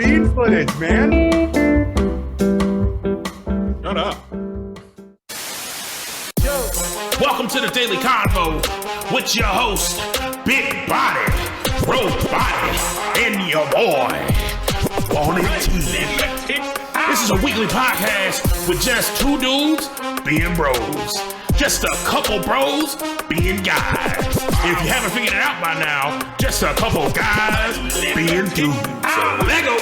bean footage, man. Shut up. Welcome to the Daily Convo with your host, Big Body, Body, and your boy, Wanted T. This is a weekly podcast with just two dudes being bros. Just a couple bros being guys. If you haven't figured it out by now, just a couple guys being dudes. So let go.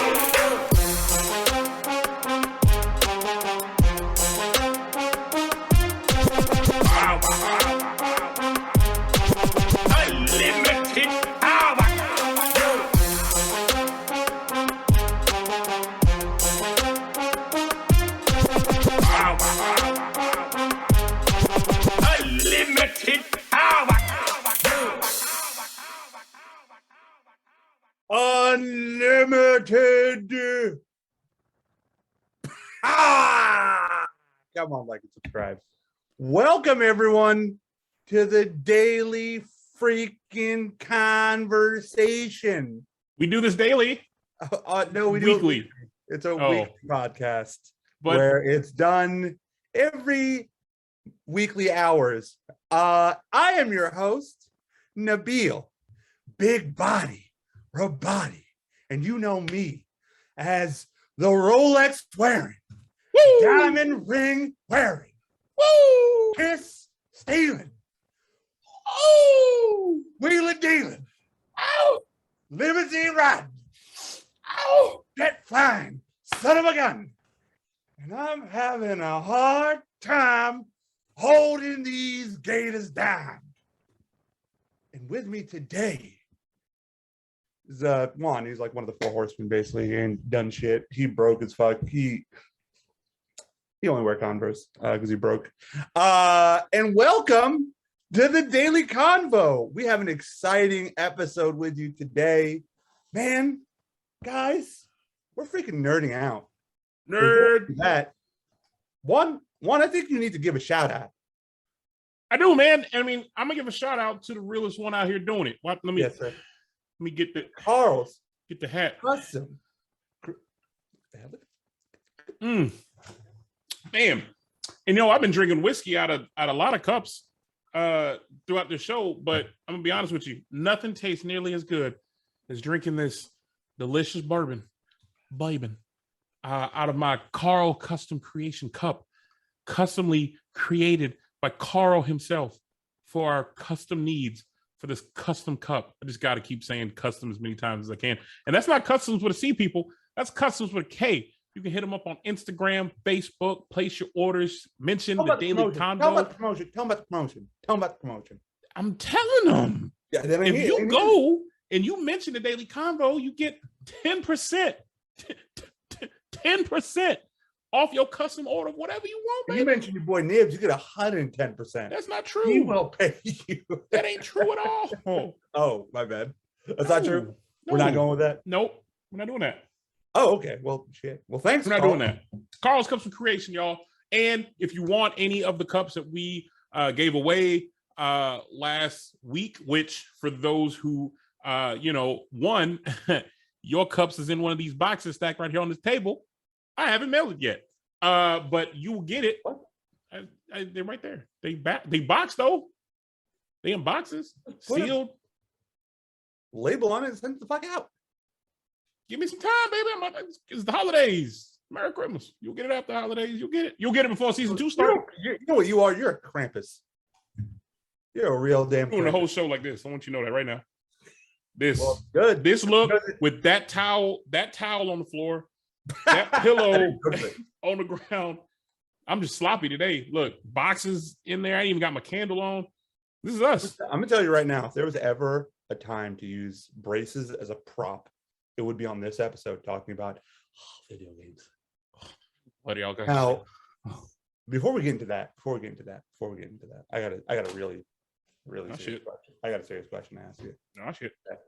Unlimited. Come on, like and subscribe. Welcome everyone to the daily freaking conversation. We do this daily. No, we do weekly. It's a weekly podcast, but where it's done every weekly hours. I am your host, Nabil, Big Body, Robody, and you know me as the Rolex wearing, woo, diamond ring wearing, woo, kiss stealing, oh, wheeling dealing, oh, limousine riding, oh, jet flying, son of a gun. And I'm having a hard time holding these gators down. And with me today is Juan. He's like one of the four horsemen, basically, and done shit. He broke as fuck. He only wear Converse because he broke. And welcome to the Daily Convo. We have an exciting episode with you today. Man, guys, we're freaking nerding out. nerd. That one, I think you need to give a shout out. I do, man. I mean, I'm gonna give a shout out to the realest one out here doing it. Let me, Yes, sir. let me get the Carl's hat. Custom. Man, and you know, I've been drinking whiskey out of a lot of cups throughout the show, but I'm gonna be honest with you, nothing tastes nearly as good as drinking this delicious bourbon out of my Carl custom creation cup, customly created by Carl himself for our custom needs for this custom cup. I just got to keep saying custom as many times as I can. And that's not customs with a C, people. That's customs with a K. You can hit them up on Instagram, Facebook, place your orders, mention the Daily Convo. Tell them about the promotion. I'm telling them. Yeah, if you go and you mention the Daily Convo, you get 10%. 10% off your custom order, whatever you want, baby. You mentioned your boy Nibs, you get 110%. That's not true. He will pay you. That ain't true at all. Oh, my bad. That's not true. No. We're not going with that. Nope, we're not doing that. Oh, okay. Well, shit. Well, thanks. We're not doing that. Carl's Cups of Creation, y'all. And if you want any of the cups that we gave away last week, which for those who won, your cups is in one of these boxes stacked right here on this table. I haven't mailed it yet, but you will get it. They're right there. They boxed though. They in boxes, sealed. Label on it and send it the fuck out. Give me some time, baby. It's the holidays. Merry Christmas. You'll get it after the holidays. You'll get it. You'll get it before season 2 starts. You know what you are? You're a Krampus. You're a real damn. I'm doing the whole show like this. I want you to know that right now. This look with that towel on the floor. That pillow on the ground. I'm just sloppy today. Look, boxes in there. I ain't even got my candle on. This is us. I'm gonna tell you right now, if there was ever a time to use braces as a prop, it would be on this episode talking about video games. Now, before we get into that, I got a really serious question. I got a serious question to ask you. No shit. Are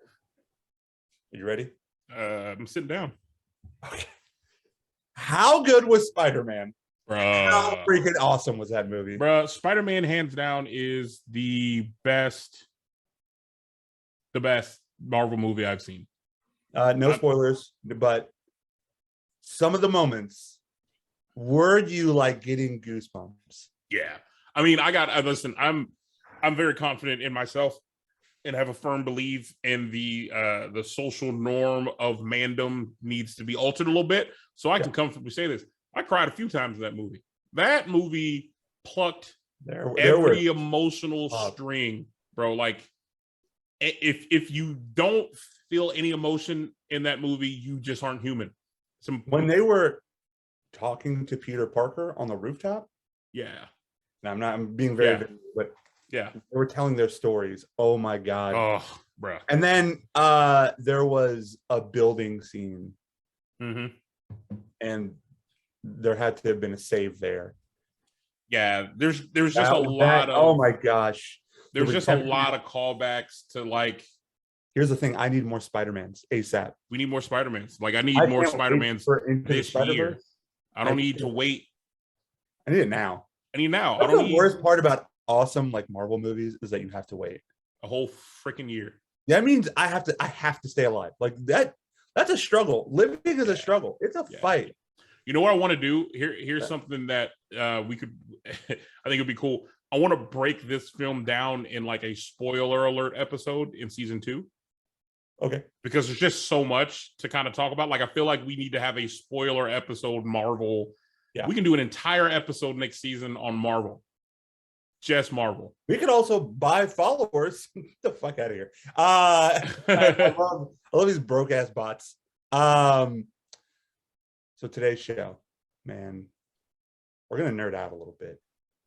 you ready? I'm sitting down. Okay. How good was Spider-Man? Bruh. How freaking awesome was that movie? Bruh, Spider-Man hands down is the best Marvel movie I've seen. No spoilers, but some of the moments, were you like getting goosebumps? Yeah. I mean, listen, I'm very confident in myself and have a firm belief in the social norm of mandom needs to be altered a little bit. So I can comfortably say this. I cried a few times in that movie. That movie plucked every emotional string, bro. Like if you don't feel any emotion in that movie, you just aren't human. When they were talking to Peter Parker on the rooftop. Yeah. Now I'm being very vivid, but yeah, they were telling their stories. Oh my God. Oh, bro. And then there was a building scene. And there had to have been a save there. Yeah, there's just a lot of, oh my gosh. There's just a lot of callbacks to like. Here's the thing, I need more Spider-Mans ASAP. We need more Spider-Mans. Like I need more Spider-Mans this year. I don't need to wait. I need it now. I need now. That's the worst part about awesome like Marvel movies is that you have to wait a whole freaking year. That means I have to stay alive. Like that's a struggle. Living is a struggle. It's a fight. You know what I want to do? Here's something that we could I think it'd be cool. I want to break this film down in like a spoiler alert episode in season 2. Okay. Because there's just so much to kind of talk about. Like I feel like we need to have a spoiler episode Marvel. Yeah. We can do an entire episode next season on Marvel. Just Marvel. We could also buy followers. Get the fuck out of here. I love these broke ass bots. So today's show, man, we're gonna nerd out a little bit.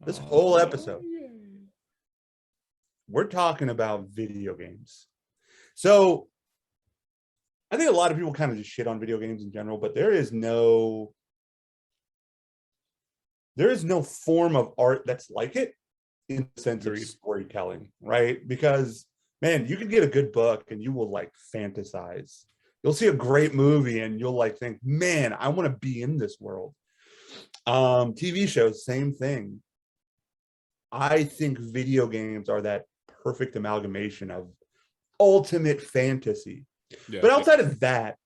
This whole episode, we're talking about video games. So I think a lot of people kind of just shit on video games in general, but there is no form of art that's like it in the sense of storytelling, right? Because man, you can get a good book and you will like fantasize. You'll see a great movie and you'll like think, man, I want to be in this world. TV shows, same thing. I think video games are that perfect amalgamation of ultimate fantasy. Yeah. But outside of that,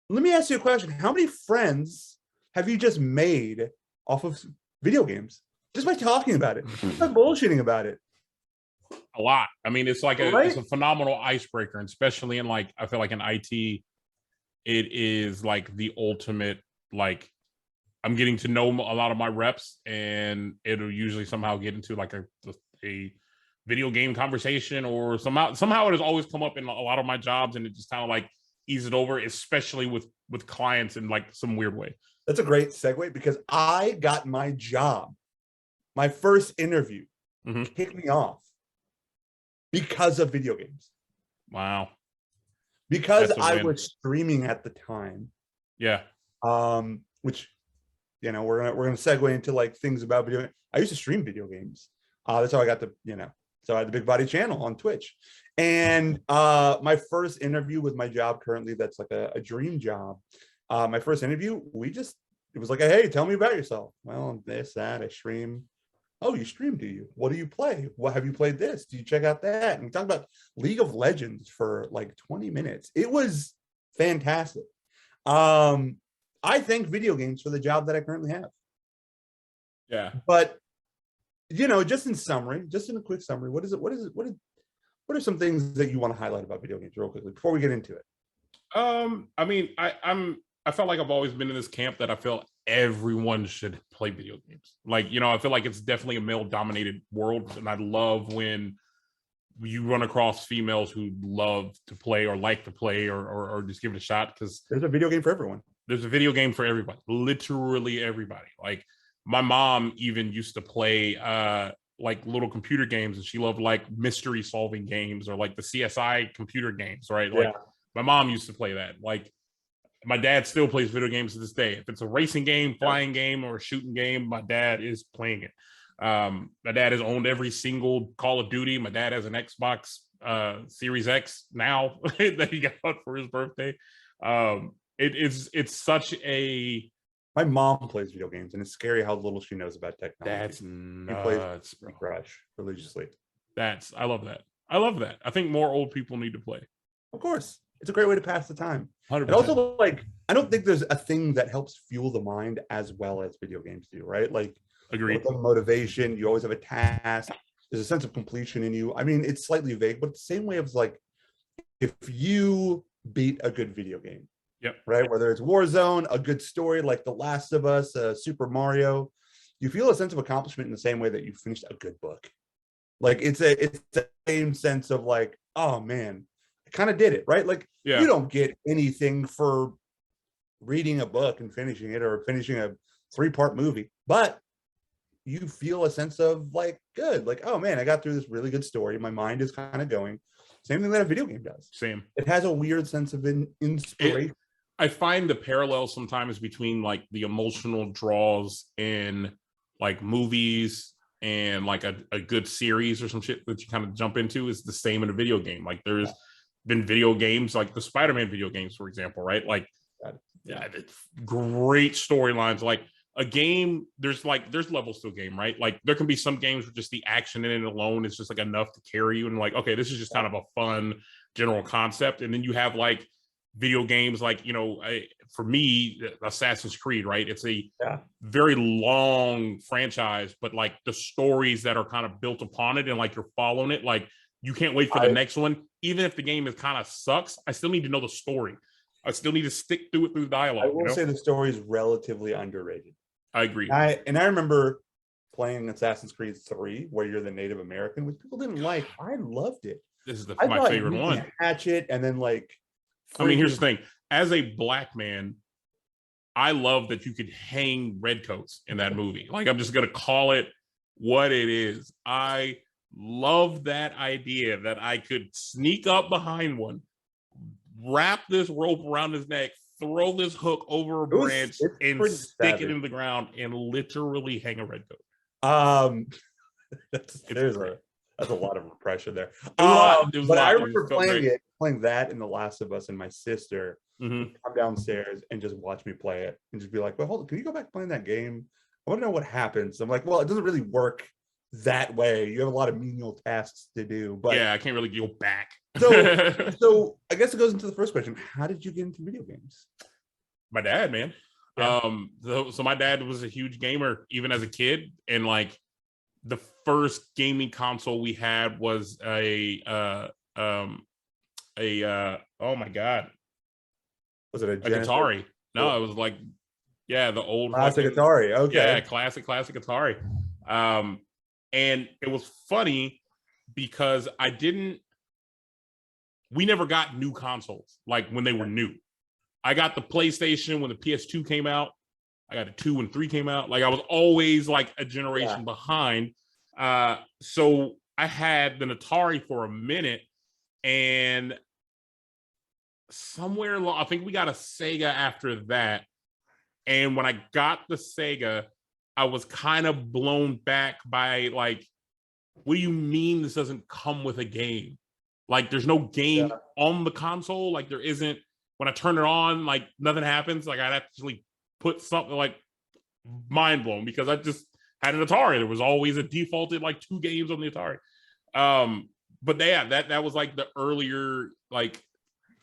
let me ask you a question. How many friends have you just made off of video games? Just by talking about it, just by bullshitting about it. A lot. I mean, it's like it's a phenomenal icebreaker, and especially in like, I feel like in IT, it is like the ultimate, like I'm getting to know a lot of my reps and it'll usually somehow get into like a video game conversation, or somehow it has always come up in a lot of my jobs, and it just kind of like ease it over, especially with clients in like some weird way. That's a great segue because I got my job. My first interview kicked me off because of video games. Wow. Because I was streaming at the time. Yeah. Which, you know, we're gonna segue into like things about video games. I used to stream video games. That's how I got the, so I had the Big Body channel on Twitch. And my first interview with my job currently, that's like a dream job. My first interview, it was like, hey, tell me about yourself. Well, this, that, I stream. Oh, you stream, do you? What do you play? What have you played this? Do you check out that? And we talked about League of Legends for like 20 minutes. It was fantastic. I thank video games for the job that I currently have. Yeah. But just in a quick summary, what are some things that you want to highlight about video games real quickly before we get into it? I mean, I felt like I've always been in this camp that I feel everyone should play video games. Like, I feel like it's definitely a male-dominated world, and I love when you run across females who love to play or like to play or just give it a shot, because there's a video game for everyone. There's a video game for everybody, literally everybody. Like my mom even used to play like little computer games, and she loved like mystery solving games or like the CSI computer games, right? Like my mom used to play that. Like my dad still plays video games to this day. If it's a racing game, flying game, or a shooting game, my dad is playing it. My dad has owned every single Call of Duty. My dad has an Xbox Series X now that he got for his birthday. It's such a... My mom plays video games, and it's scary how little she knows about technology. That's nuts, bro. Crush religiously. I love that. I love that. I think more old people need to play. Of course. it's a great way to pass the time. 100%. And also, like, I don't think there's a thing that helps fuel the mind as well as video games do, right? Like, Agreed. with motivation, you always have a task. There's a sense of completion in you. I mean, it's slightly vague, but the same way of like, if you beat a good video game, Yep. right? Whether it's Warzone, a good story like The Last of Us, Super Mario, you feel a sense of accomplishment in the same way that you finished a good book. Like it's the same sense of like, oh man, I kind of did it, right? Like you don't get anything for reading a book and finishing it or finishing a 3-part movie, but you feel a sense of like good, like, oh man, I got through this really good story. My mind is kind of going. Same thing that a video game does. Same. It has a weird sense of inspiration. I find the parallels sometimes between like the emotional draws in like movies and like a good series or some shit that you kind of jump into is the same in a video game. Like there's been video games like the Spider-Man video games, for example, right? Like it's great storylines. Like a game, there's levels to a game, right? Like there can be some games where just the action in it alone is just like enough to carry you and like, okay, this is just kind of a fun general concept. And then you have like video games like, you know, for me, Assassin's Creed, right? It's a very long franchise, but like the stories that are kind of built upon it and like you're following it, like you can't wait for the next one. Even if the game is kind of sucks, I still need to know the story. I still need to stick through it through the dialogue. I will say the story is relatively underrated. I agree. I remember playing Assassin's Creed 3, where you're the Native American, which people didn't like. I loved it. This is my favorite one. Hatchet, and then like. I mean, here's the thing. As a black man, I love that you could hang redcoats in that movie. Like, I'm just gonna call it what it is. I love that idea that I could sneak up behind one, wrap this rope around his neck, throw this hook over a branch and stick it in the ground and literally hang a redcoat. That's a lot of repression there. But I remember playing that in The Last of Us, and my sister would come downstairs and just watch me play it and just be like, well, hold on, can you go back to playing that game? I want to know what happens. I'm like, well, it doesn't really work that way. You have a lot of menial tasks to do, but yeah, I can't really go back. So I guess it goes into the first question. How did you get into video games? My dad, man. Yeah. So my dad was a huge gamer even as a kid, and like the first gaming console we had was oh my god, was it a Atari? No, it was like the old classic Atari. Okay, yeah, classic Atari. And it was funny because we never got new consoles like when they were new. I got the PlayStation when the PS2 came out. I got the 2 when 3 came out. Like I was always like a generation behind. So I had the Atari for a minute, and somewhere along, I think we got a Sega after that. And when I got the Sega, I was kind of blown back by like, what do you mean this doesn't come with a game? Like there's no game on the console. Like there isn't. When I turn it on, like nothing happens. Like I'd actually put something like mind blown because I just had an Atari. There was always a defaulted like 2 games on the Atari. But yeah, that was like the earlier like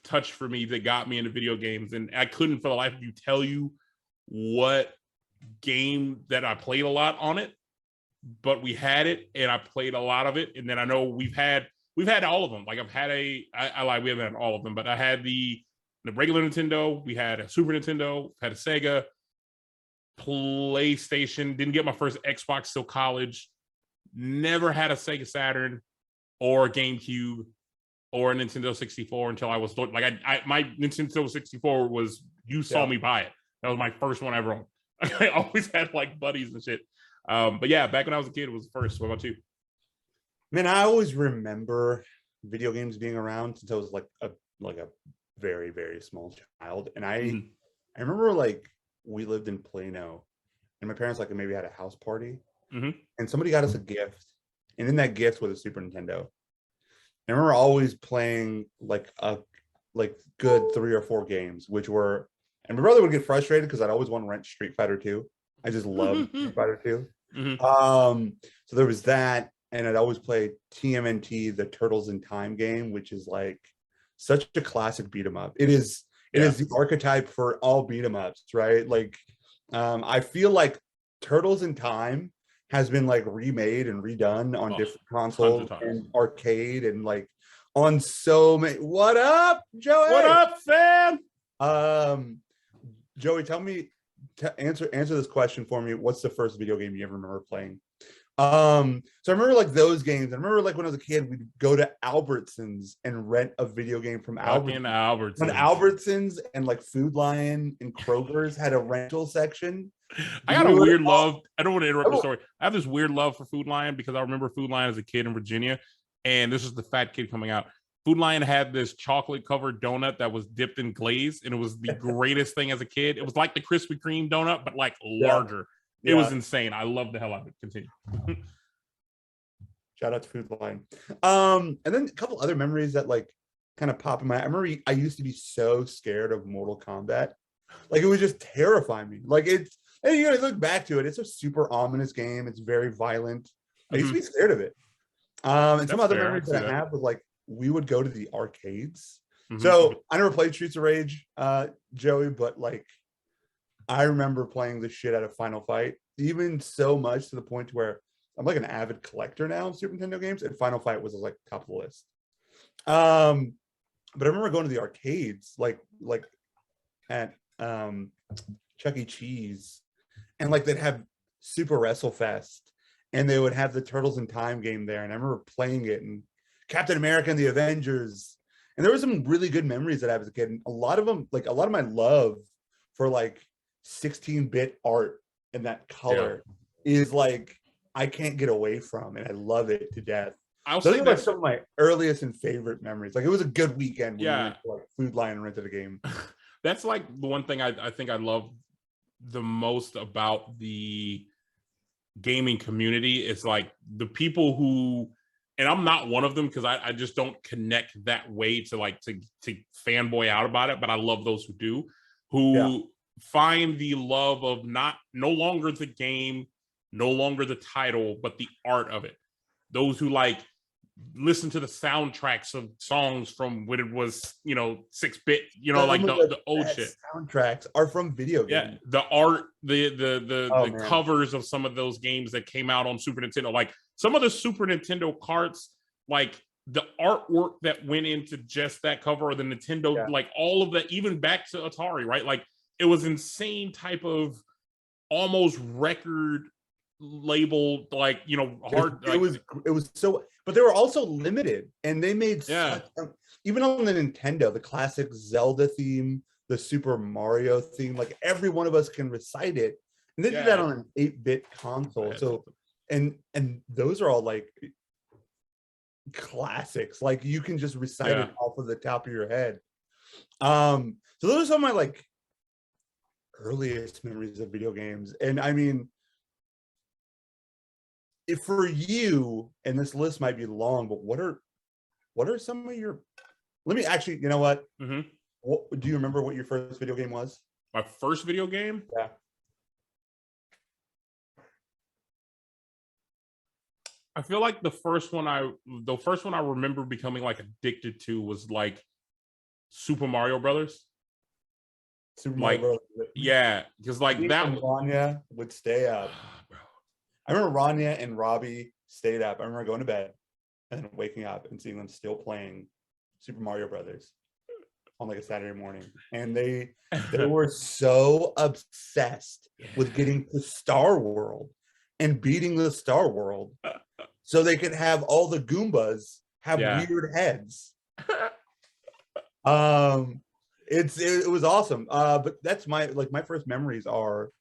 touch for me that got me into video games. And I couldn't for the life of you tell you what game that I played a lot on it, but we had it and I played a lot of it. And then I know we've had all of them. Like I've had we haven't had all of them, but I had the regular Nintendo, we had a Super Nintendo, had a Sega, PlayStation, didn't get my first Xbox till college, never had a Sega Saturn or a GameCube or a Nintendo 64 until I was like, my Nintendo 64 was, you saw me buy it. That was my first one ever on. I always had like buddies and shit. But yeah, back when I was a kid, it was the first. What about you? Man, I always remember video games being around since I was like a very, very small child. And I remember like we lived in Plano and my parents like maybe had a house party and somebody got us a gift. And in that gift was a Super Nintendo. And I remember always playing like good 3 or 4 games, which were, and my brother would get frustrated because I'd always want to rent Street Fighter 2. I just loved Street Fighter 2. So there was that. And I'd always play TMNT, the Turtles in Time game, which is like such a classic beat 'em up. It is the archetype for all beat 'em ups, right? Like I feel like Turtles in Time has been like remade and redone on different consoles and arcade and like on so many. What up, Joey? What up, fam? Joey, tell me, answer this question for me. What's the first video game you ever remember playing? So I remember like those games. I remember like when I was a kid, we'd go to Albertsons and rent a video game from Albertsons. When Albertsons and like Food Lion and Kroger's had a rental section. I got a weird love. I don't want to interrupt the story. I have this weird love for Food Lion because I remember Food Lion as a kid in Virginia, and this is the fat kid coming out. Food Lion had this chocolate covered donut that was dipped in glaze, and it was the greatest thing as a kid. It was like the Krispy Kreme donut, but like larger. It was insane. I loved the hell out of it. Continue. Shout out to Food Lion. And then a couple other memories that like kind of pop in my. I remember I used to be so scared of Mortal Kombat. Like it would just terrify me. Like it's, and you know, look back to it, it's a super ominous game. It's very violent. I used to be scared of it. And some other memories that I have was like we would go to the arcades. So I never played Streets of Rage, Joey, but like I remember playing the shit out of Final Fight, even so much to the point where I'm like an avid collector now of Super Nintendo games, and Final Fight was like top of the list. But I remember going to the arcades, like at Chuck E. Cheese, and like they'd have Super WrestleFest, and they would have the Turtles in Time game there, and I remember playing it, and Captain America and the Avengers, and there were some really good memories that I was a kid, and a lot of them, like a lot of my love for like 16-bit art and that color is like I can't get away from, and I love it to death. Those are like some of my earliest and favorite memories. Like it was a good weekend when we went to like Food Lion and rented a game. That's like the one thing I think I love the most about the gaming community is like the people who, and I'm not one of them because I just don't connect that way to like to fanboy out about it, but I love those who do, who find the love of no longer the game, no longer the title, but the art of it. Those who like listen to the soundtracks of songs from when it was, 6-bit, like the old shit. Soundtracks are from video games. Yeah, the art, the covers of some of those games that came out on Super Nintendo, like some of the Super Nintendo carts, like the artwork that went into just that cover, or the Nintendo, like all of that, even back to Atari, right? Like it was insane type of almost record label, like hard. It was so, but they were also limited, and they made even on the Nintendo, the classic Zelda theme, the Super Mario theme, like every one of us can recite it, and they did that on an 8-bit console. So and those are all like classics, like you can just recite it off of the top of your head. So those are some of my like earliest memories of video games. And I mean, if for you, and this list might be long, but what are some of your, let me actually, you know what? What do you remember what your first video game was? My first video game? Yeah. I feel like the first one I remember becoming like addicted to was like Super Mario Brothers. Super Mario Brothers. Yeah, because like that Rania would stay up. I remember Rania and Robbie stayed up. I remember going to bed and then waking up and seeing them still playing Super Mario Brothers on like a Saturday morning. And they were so obsessed with getting to Star World and beating the Star World so they could have all the Goombas have weird heads. It was awesome. But that's my first memories are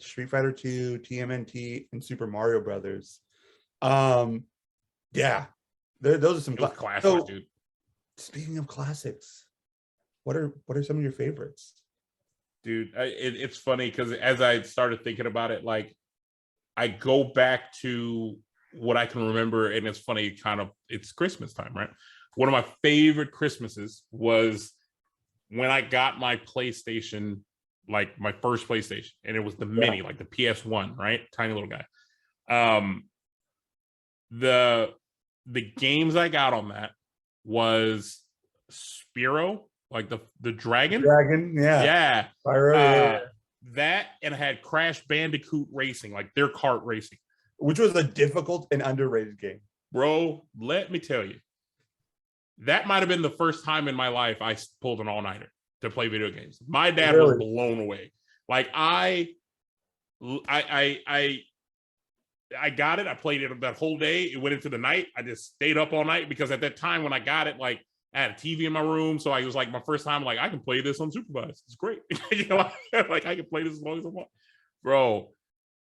Street Fighter 2, TMNT, and Super Mario Brothers. Those are some classics, dude. Speaking of classics, what are some of your favorites? Dude, it's funny because as I started thinking about it, like I go back to what I can remember, and it's funny, it's Christmas time, right? One of my favorite Christmases was when I got my PlayStation, like my first PlayStation, and it was the mini, like the PS1, right? Tiny little guy. The games I got on that was Spiro, like the dragon. Dragon, yeah. Yeah. Spyro, yeah. That, and I had Crash Bandicoot Racing, like their kart racing. Which was a difficult and underrated game. Bro, let me tell you, that might have been the first time in my life I pulled an all-nighter to play video games. My dad was blown away. Like I got it. I played it that whole day. It went into the night. I just stayed up all night because at that time when I got it, like I had a TV in my room. So I was like, my first time, like I can play this unsupervised. It's great. You know, like I can play this as long as I want. Bro,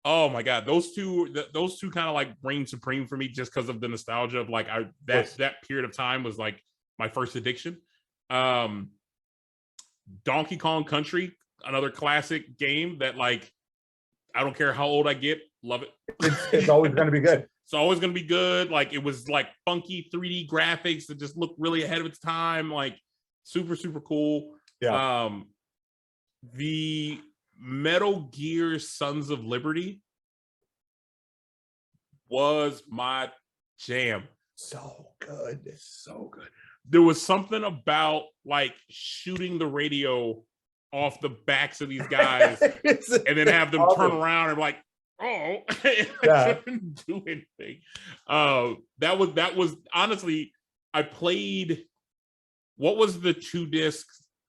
oh my God. Those two kind of like reign supreme for me just because of the nostalgia of like that period of time was like my first addiction. Donkey Kong Country, another classic game that like I don't care how old I get, love it. It's always going to be good. It's always going to be good. Like it was like funky 3D graphics that just looked really ahead of its time. Like super, super cool. Yeah. The Metal Gear Sons of Liberty was my jam. So good. So good. There was something about like shooting the radio off the backs of these guys and then have them turn around and like, oh, yeah. couldn't do anything. That was honestly, I played, what was the 2-disc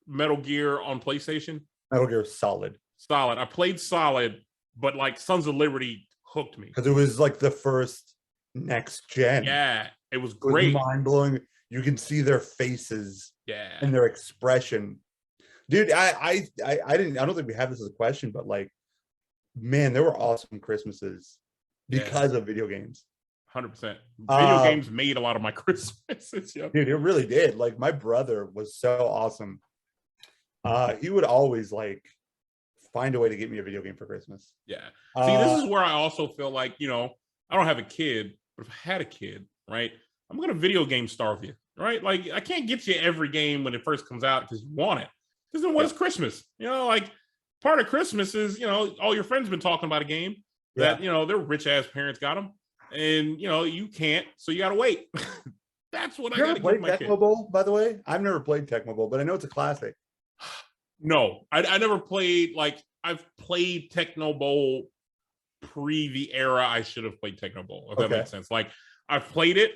Metal Gear on PlayStation? Metal Gear Solid. I played Solid, but like Sons of Liberty hooked me. Because it was like the first next gen. Yeah, it was great. Mind-blowing. You can see their faces and their expression. Dude, I don't think we have this as a question, but like, man, there were awesome Christmases because of video games. 100%. Video games made a lot of my Christmases. Yep. Dude, it really did. Like my brother was so awesome. He would always like find a way to get me a video game for Christmas. Yeah. See, this is where I also feel like, you know, I don't have a kid, but if I had a kid, right, I'm going to video game starve you, right? Like I can't get you every game when it first comes out because you want it. Because then what is Christmas? You know, like part of Christmas is, you know, all your friends been talking about a game that, you know, their rich ass parents got them. And, you know, you can't, so you got to wait. That's what I got to give my kid. Tecmo Bowl, by the way? I've never played Tecmo Bowl, but I know it's a classic. No, I never played, like, I've played Tecmo Bowl pre the era I should have played Tecmo Bowl, if that makes sense. Like, I've played it.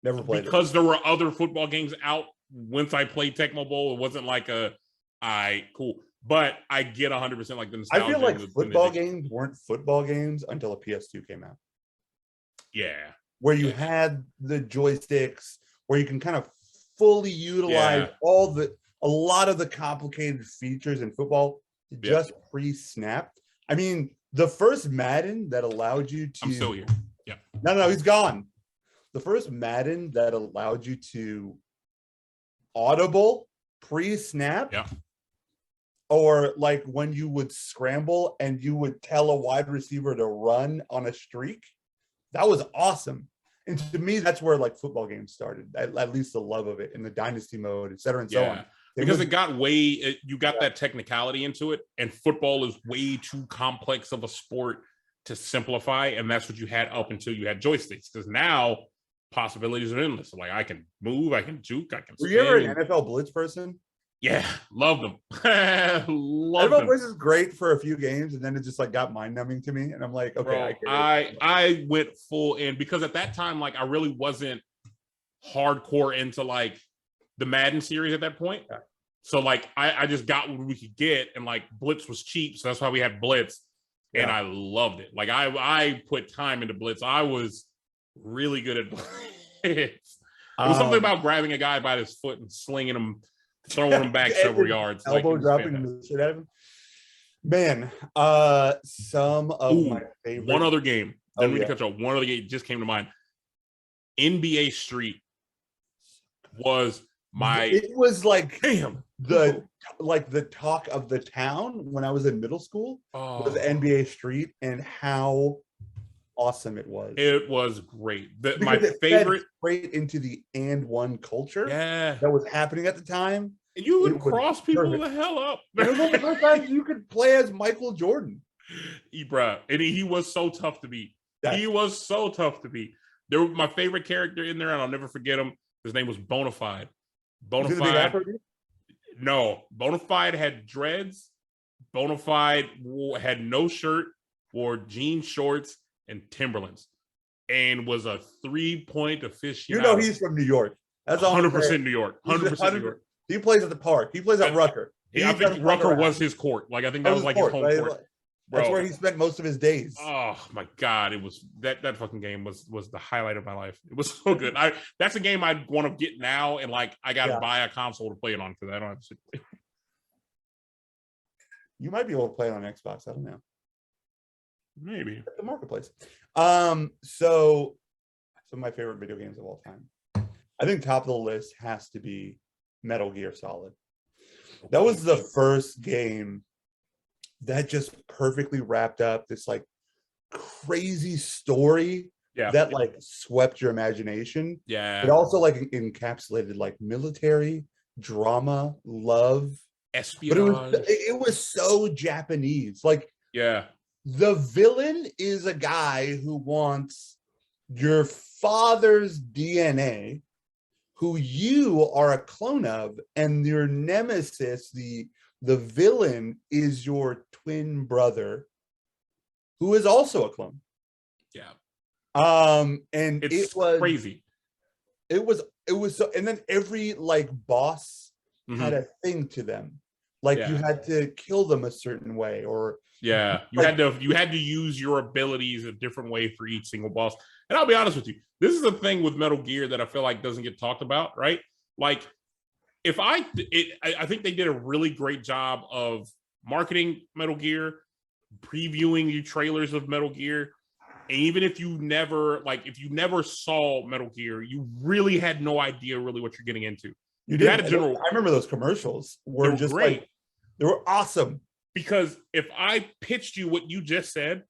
Never played because there were other football games out once I played Tecmo Bowl. It wasn't like cool. But I get 100% like the nostalgia. I feel like football games weren't football games until a PS2 came out. Yeah. Where you had the joysticks, where you can kind of fully utilize a lot of the complicated features in football just pre-snapped. I mean, the first Madden that allowed you to... I'm still here. Yeah. No, he's gone. The first Madden that allowed you to audible pre-snap. Yeah. Or like when you would scramble and you would tell a wide receiver to run on a streak. That was awesome. And to me, that's where like football games started, at least the love of it in the dynasty mode, et cetera, and so on. Because it got you got that technicality into it, and football is way too complex of a sport to simplify. And that's what you had up until you had joysticks. Because now possibilities are endless. Like I can move, I can juke, I can spin. Were you ever an NFL Blitz person? Yeah, loved them. NFL Blitz is great for a few games, and then it just like got mind numbing to me. And I'm like, okay, bro, I went full in because at that time, like I really wasn't hardcore into like the Madden series at that point. Yeah. So like I just got what we could get, and like Blitz was cheap, so that's why we had Blitz, and I loved it. Like I put time into Blitz. I was really good at Blitz. It was something about grabbing a guy by his foot and slinging him, throwing him back several yards, elbow dropping the shit out of him. Man, some of my favorite. One other game. Then we can catch up. One other game just came to mind. NBA Street was my. It was like the talk of the town when I was in middle school. Was NBA Street and how awesome it was. It was great. My favorite straight into the and one culture that was happening at the time. And you would cross people the hell up. It was the first time you could play as Michael Jordan. And he was so tough to beat. He was so tough to beat. My favorite character in there, and I'll never forget him. His name was Bonafide. Bonafide. No, Bonafide had dreads. Bonafide had no shirt, wore jean shorts and Timberlands, and was a 3-point aficionado. You know he's from New York. That's 100% New York. 100% New York. He plays at the park. He plays at Rucker. I think Rucker was his court. Like I think that was like his home court. That's where he spent most of his days. Oh my god, it was that fucking game was the highlight of my life. It was so good. That's a game I'd want to get now, and like I gotta buy a console to play it on because I don't have to play. You might be able to play it on Xbox. I don't know. Maybe at the marketplace. So some of my favorite video games of all time. I think top of the list has to be Metal Gear Solid. That was the first game that just perfectly wrapped up this like crazy story that like swept your imagination. Yeah. It also like encapsulated like military drama, love, espionage. But it was so Japanese. Like, yeah, the villain is a guy who wants your father's DNA, who you are a clone of, and your nemesis, the villain, is your twin brother, who is also a clone. Yeah. And it was crazy. It was so, and then every like boss had a thing to them. Like you had to kill them a certain way, or you had to use your abilities a different way for each single boss. And I'll be honest with you, this is the thing with Metal Gear that I feel like doesn't get talked about, right? Like, I think they did a really great job of marketing Metal Gear, previewing the trailers of Metal Gear. And even if you never saw Metal Gear, you really had no idea really what you're getting into. You did. I remember those commercials were just great. Like, they were awesome. Because if I pitched you what you just said,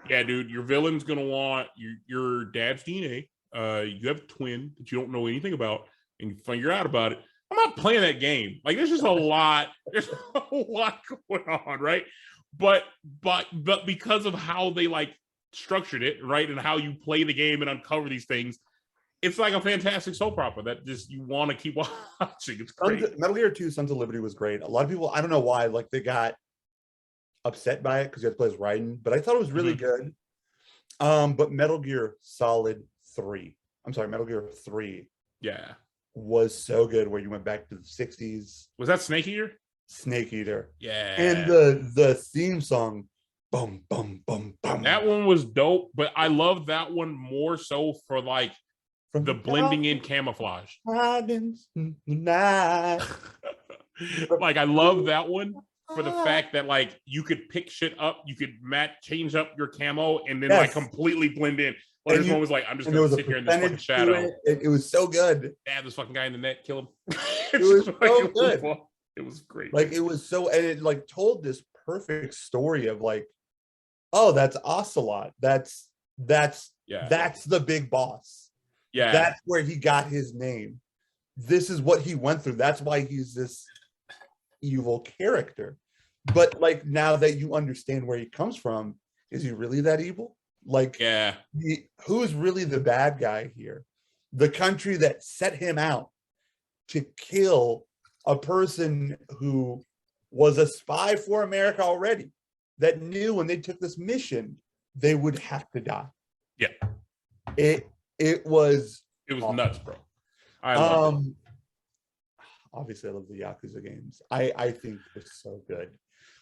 yeah, dude, your villain's gonna want your dad's DNA. You have a twin that you don't know anything about, and you figure out about it. I'm not playing that game. Like, there's just a lot. There's a lot going on, right? But because of how they like structured it, right, and how you play the game and uncover these things, it's like a fantastic soap opera that just you want to keep watching. It's great. Metal Gear 2 Sons of Liberty was great. A lot of people, I don't know why, like they got upset by it because you had to play as Raiden, but I thought it was really good. But Metal Gear Solid 3, Metal Gear 3 was so good, where you went back to the 60s. Was that Snake Eater? Snake Eater. Yeah. And the theme song, boom, boom, boom, boom. That one was dope, but I love that one more so for like the blending in camouflage. Like, I love that one for the fact that like you could pick shit up, you could change up your camo, and then like completely blend in. Like, this one was like, I'm just gonna sit here in this fucking shadow. It was so good. Have this fucking guy in the net, kill him. It was so good. It was great. Like, it was so, and it like told this perfect story of like, oh, that's Ocelot. That's the big boss. Yeah. That's where he got his name. This is what he went through. That's why he's this evil character. But like, now that you understand where he comes from, is he really that evil? Like, who's really the bad guy here? The country that set him out to kill a person who was a spy for America already, that knew when they took this mission, they would have to die. Yeah. It was awesome. Nuts, bro. I love it. Obviously, I love the Yakuza games. I think it's so good.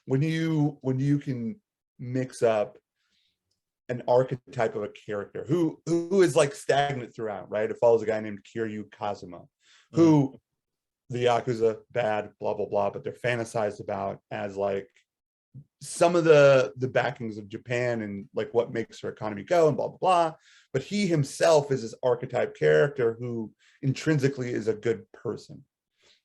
When you can mix up an archetype of a character who is like stagnant throughout, right? It follows a guy named Kiryu Kazuma, who the Yakuza, bad, blah, blah, blah, but they're fantasized about as like some of the backings of Japan and like what makes her economy go and blah, blah, blah. But he himself is this archetype character who intrinsically is a good person.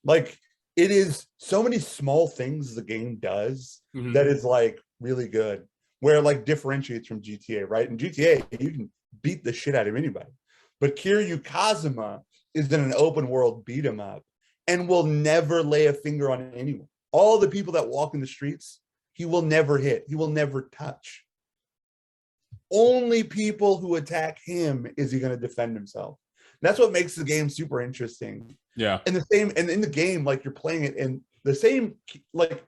Like, it is so many small things the game does that is like really good, where it like differentiates from GTA, right? In GTA, you can beat the shit out of anybody. But Kiryu Kazuma is in an open world beat 'em up and will never lay a finger on anyone. All the people that walk in the streets, he will never hit. He will never touch. Only people who attack him is he going to defend himself. And that's what makes the game super interesting. Yeah. And the same, and in the game, like you're playing it, and the same, like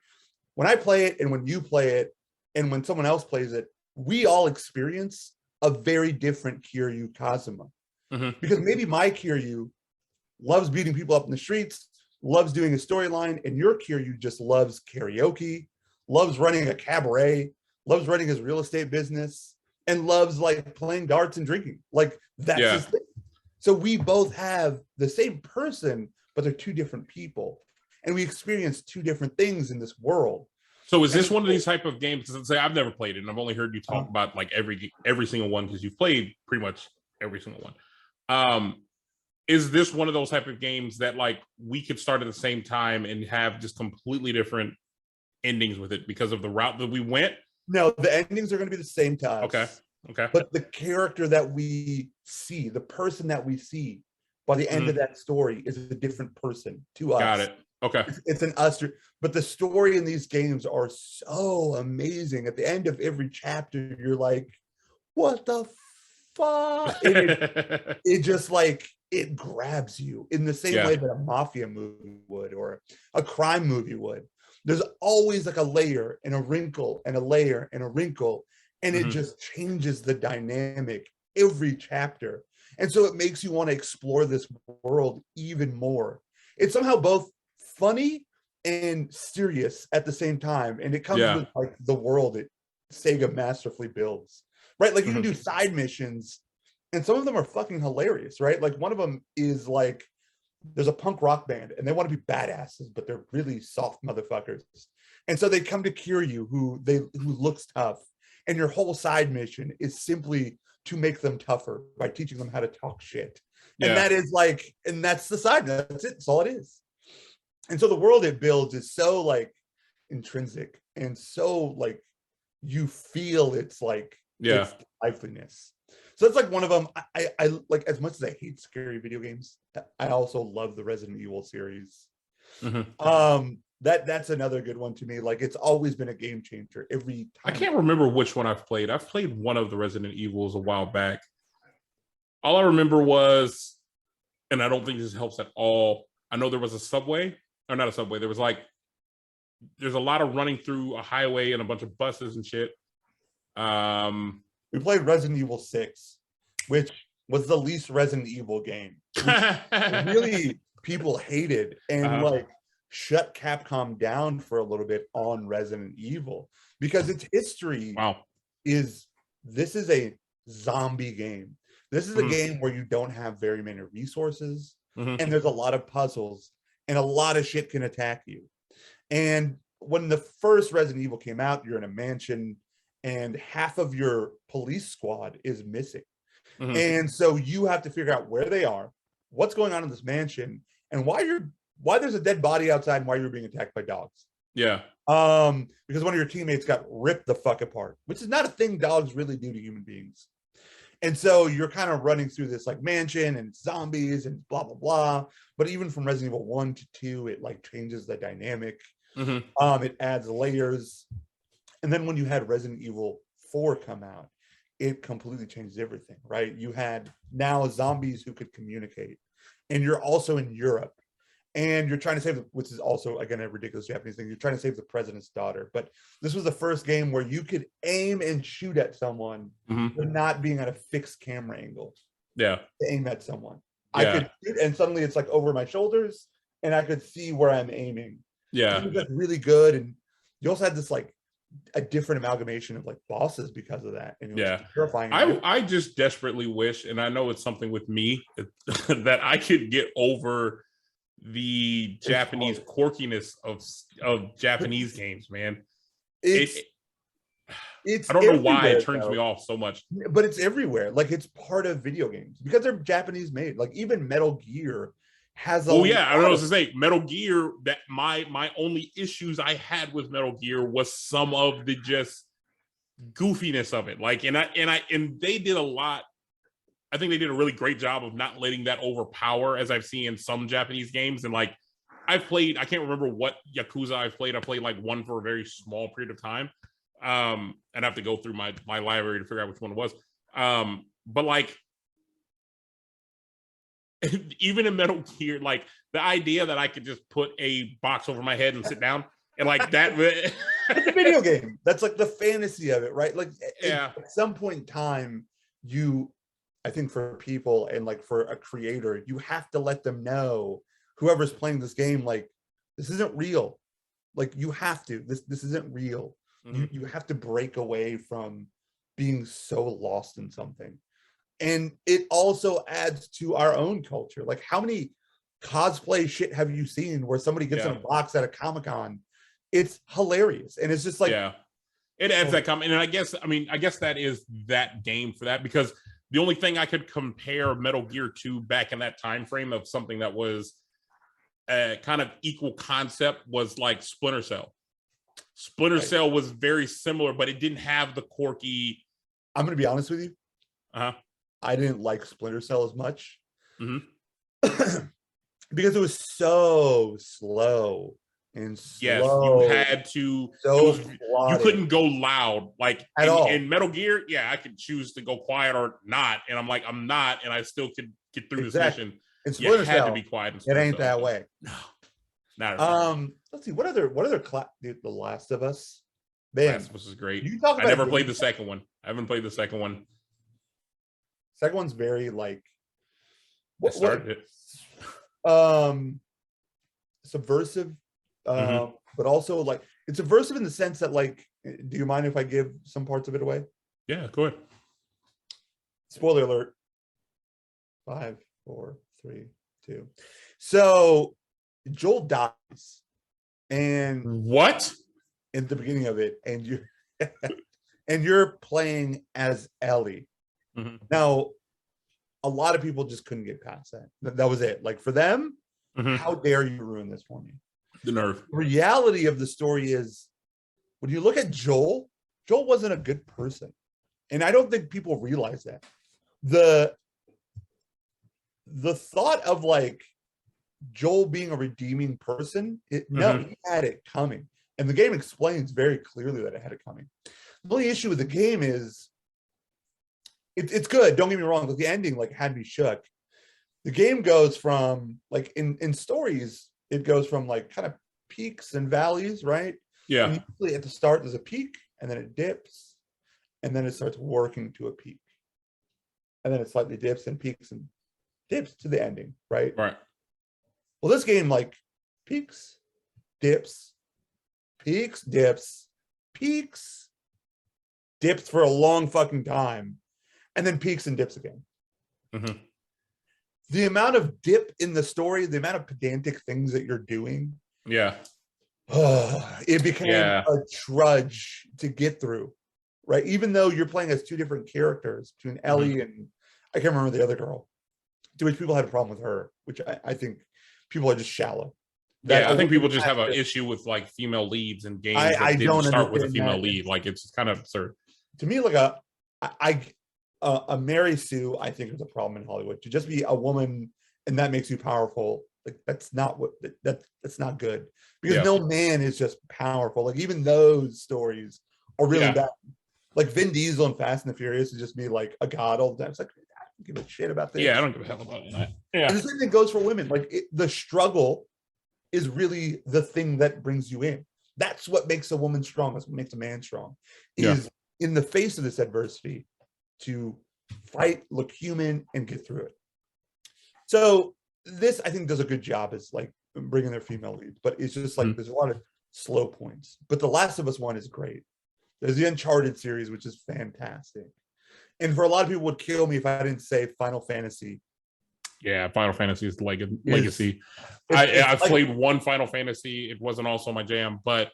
when I play it and when you play it and when someone else plays it, we all experience a very different Kiryu Kazuma. Because maybe my Kiryu loves beating people up in the streets, loves doing a storyline, and your Kiryu just loves karaoke, loves running a cabaret, loves running his real estate business, and loves like playing darts and drinking. Like that's his thing. So we both have the same person, but they're two different people. And we experience two different things in this world. So is this one of these type of games? Because say I've never played it, and I've only heard you talk about like every single one because you've played pretty much every single one. Is this one of those type of games that like we could start at the same time and have just completely different endings with it because of the route that we went? No, the endings are going to be the same to us. Okay. But the character that we see, the person that we see by the end of that story is a different person to us. Got it. Okay. It's an us. But the story in these games are so amazing. At the end of every chapter, you're like, what the fuck? It just like, it grabs you in the same way that a mafia movie would or a crime movie would. There's always like a layer and a wrinkle and a layer and a wrinkle. And it just changes the dynamic every chapter. And so it makes you want to explore this world even more. It's somehow both funny and serious at the same time. And it comes with like the world that Sega masterfully builds, right? Like you can do side missions and some of them are fucking hilarious, right? Like one of them is like, there's a punk rock band and they want to be badasses, but they're really soft motherfuckers. And so they come to Kiryu, who looks tough. And your whole side mission is simply to make them tougher by teaching them how to talk shit. And that is like, and that's the side, that's it, that's all it is. And so the world it builds is so like intrinsic and so like, you feel it's like, it's liveliness. So it's like one of them. I like, as much as I hate scary video games, I also love the Resident Evil series. That's another good one to me. Like it's always been a game changer every time. I can't remember which one I've played. I've played one of the Resident Evils a while back. All I remember was, and I don't think this helps at all, I know there was a subway, or not a subway, there was like, there's a lot of running through a highway and a bunch of buses and shit. We played Resident Evil 6, which was the least Resident Evil game. Really, people hated and like shut Capcom down for a little bit on Resident Evil because its history is, this is a zombie game. This is a game where you don't have very many resources and there's a lot of puzzles and a lot of shit can attack you. And when the first Resident Evil came out, you're in a mansion and half of your police squad is missing. And so you have to figure out where they are, what's going on in this mansion, and why there's a dead body outside and why you're being attacked by dogs. Because one of your teammates got ripped the fuck apart, which is not a thing dogs really do to human beings. And so you're kind of running through this like mansion and zombies and blah, blah, blah. But even from Resident Evil 1 to 2, it like changes the dynamic. It adds layers. And then when you had Resident Evil 4 come out, it completely changed everything, right? You had now zombies who could communicate. And you're also in Europe. And you're trying to save, which is also, again, a ridiculous Japanese thing. You're trying to save the president's daughter. But this was the first game where you could aim and shoot at someone, but not being at a fixed camera angle. To aim at someone. I could shoot, and suddenly it's like over my shoulders, and I could see where I'm aiming. It was really good. And you also had this like a different amalgamation of like bosses because of that. And it was terrifying. I just desperately wish, and I know it's something with me, that I could get over the Japanese quirkiness of Japanese games, man. It's I don't know why it turns me off so much. But it's everywhere. Like it's part of video games because they're Japanese made. Like even Metal Gear has a I don't know what to say. Metal Gear, that my only issues I had with Metal Gear was some of the just goofiness of it. Like and they did a lot. I think they did a really great job of not letting that overpower, as I've seen in some Japanese games. And like I've played, I can't remember what Yakuza I've played. I played like one for a very small period of time. And I have to go through my library to figure out which one it was. But like even in Metal Gear, like the idea that I could just put a box over my head and sit down and like that. It's a video game. That's like the fantasy of it, right? Like Yeah. at some point in time, I think for people and like for a creator, you have to let them know, whoever's playing this game, like this isn't real. Like you have to, this isn't real. You have to break away from being so lost in something. And it also adds to our own culture. Like how many cosplay shit have you seen where somebody gets in a box at a Comic-Con? It's hilarious. And it's just like, it adds that comment. And I guess that is that game for that, because the only thing I could compare Metal Gear to back in that time frame of something that was kind of equal concept was like Splinter Cell. Splinter Cell was very similar, but it didn't have the quirky. I'm going to be honest with you. I didn't like Splinter Cell as much because it was so slow and slow. Yes, you had to. You couldn't go loud like at all. In Metal Gear. Yeah, I could choose to go quiet or not, and I'm like, I'm not, and I still could get through this mission. In Splinter Cell, to be quiet. It ain't that way. No, not at all. Let's see. What other Dude, The Last of Us. Man, Last of Us is great. I never played the second one. I haven't played the second one. Second one's very like subversive, but also like it's subversive in the sense that like, do you mind if I give some parts of it away? Yeah, go ahead. Spoiler alert. 5, 4, 3, 2. So Joel dies, and what in the beginning of it, and you're playing as Ellie. Now, a lot of people just couldn't get past that. That was it. Like for them, how dare you ruin this for me? The nerve. The reality of the story is, when you look at Joel wasn't a good person, and I don't think people realize that. The thought of like Joel being a redeeming person, he had it coming, and the game explains very clearly that it had it coming. The only issue with the game is it's good. Don't get me wrong. But the ending like had me shook. The game goes from like in stories, it goes from like kind of peaks and valleys, right? Yeah. And usually at the start there's a peak, and then it dips, and then it starts working to a peak, and then it slightly dips and peaks and dips to the ending, right? Right. Well, this game like peaks, dips, peaks, dips, peaks, dips for a long fucking time, and then peaks and dips again. The amount of dip in the story, the amount of pedantic things that you're doing, it became a trudge to get through, right? Even though you're playing as two different characters between Ellie and I can't remember the other girl, to which people had a problem with her, which I think people are just shallow. I think people just have an issue with like female leads in games that didn't start with a female lead. Like it's kind of absurd. To me, like a Mary Sue, I think is a problem in Hollywood. To just be a woman and that makes you powerful, like that's not not good, because no man is just powerful. Like even those stories are really bad. Like Vin Diesel and Fast and the Furious is just be like a god all the time. It's like, I don't give a shit about this. Yeah, I don't give a hell about that. Yeah. And the same thing goes for women. Like the struggle is really the thing that brings you in. That's what makes a woman strong. That's what makes a man strong. Is in the face of this adversity to fight, look human, and get through it. So this, I think, does a good job as like bringing their female leads, but it's just like there's a lot of slow points. But The Last of Us one is great. There's the Uncharted series, which is fantastic. And for a lot of people would kill me if I didn't say Final Fantasy. Yeah, Final Fantasy is legacy. I've played one Final Fantasy. It wasn't also my jam, but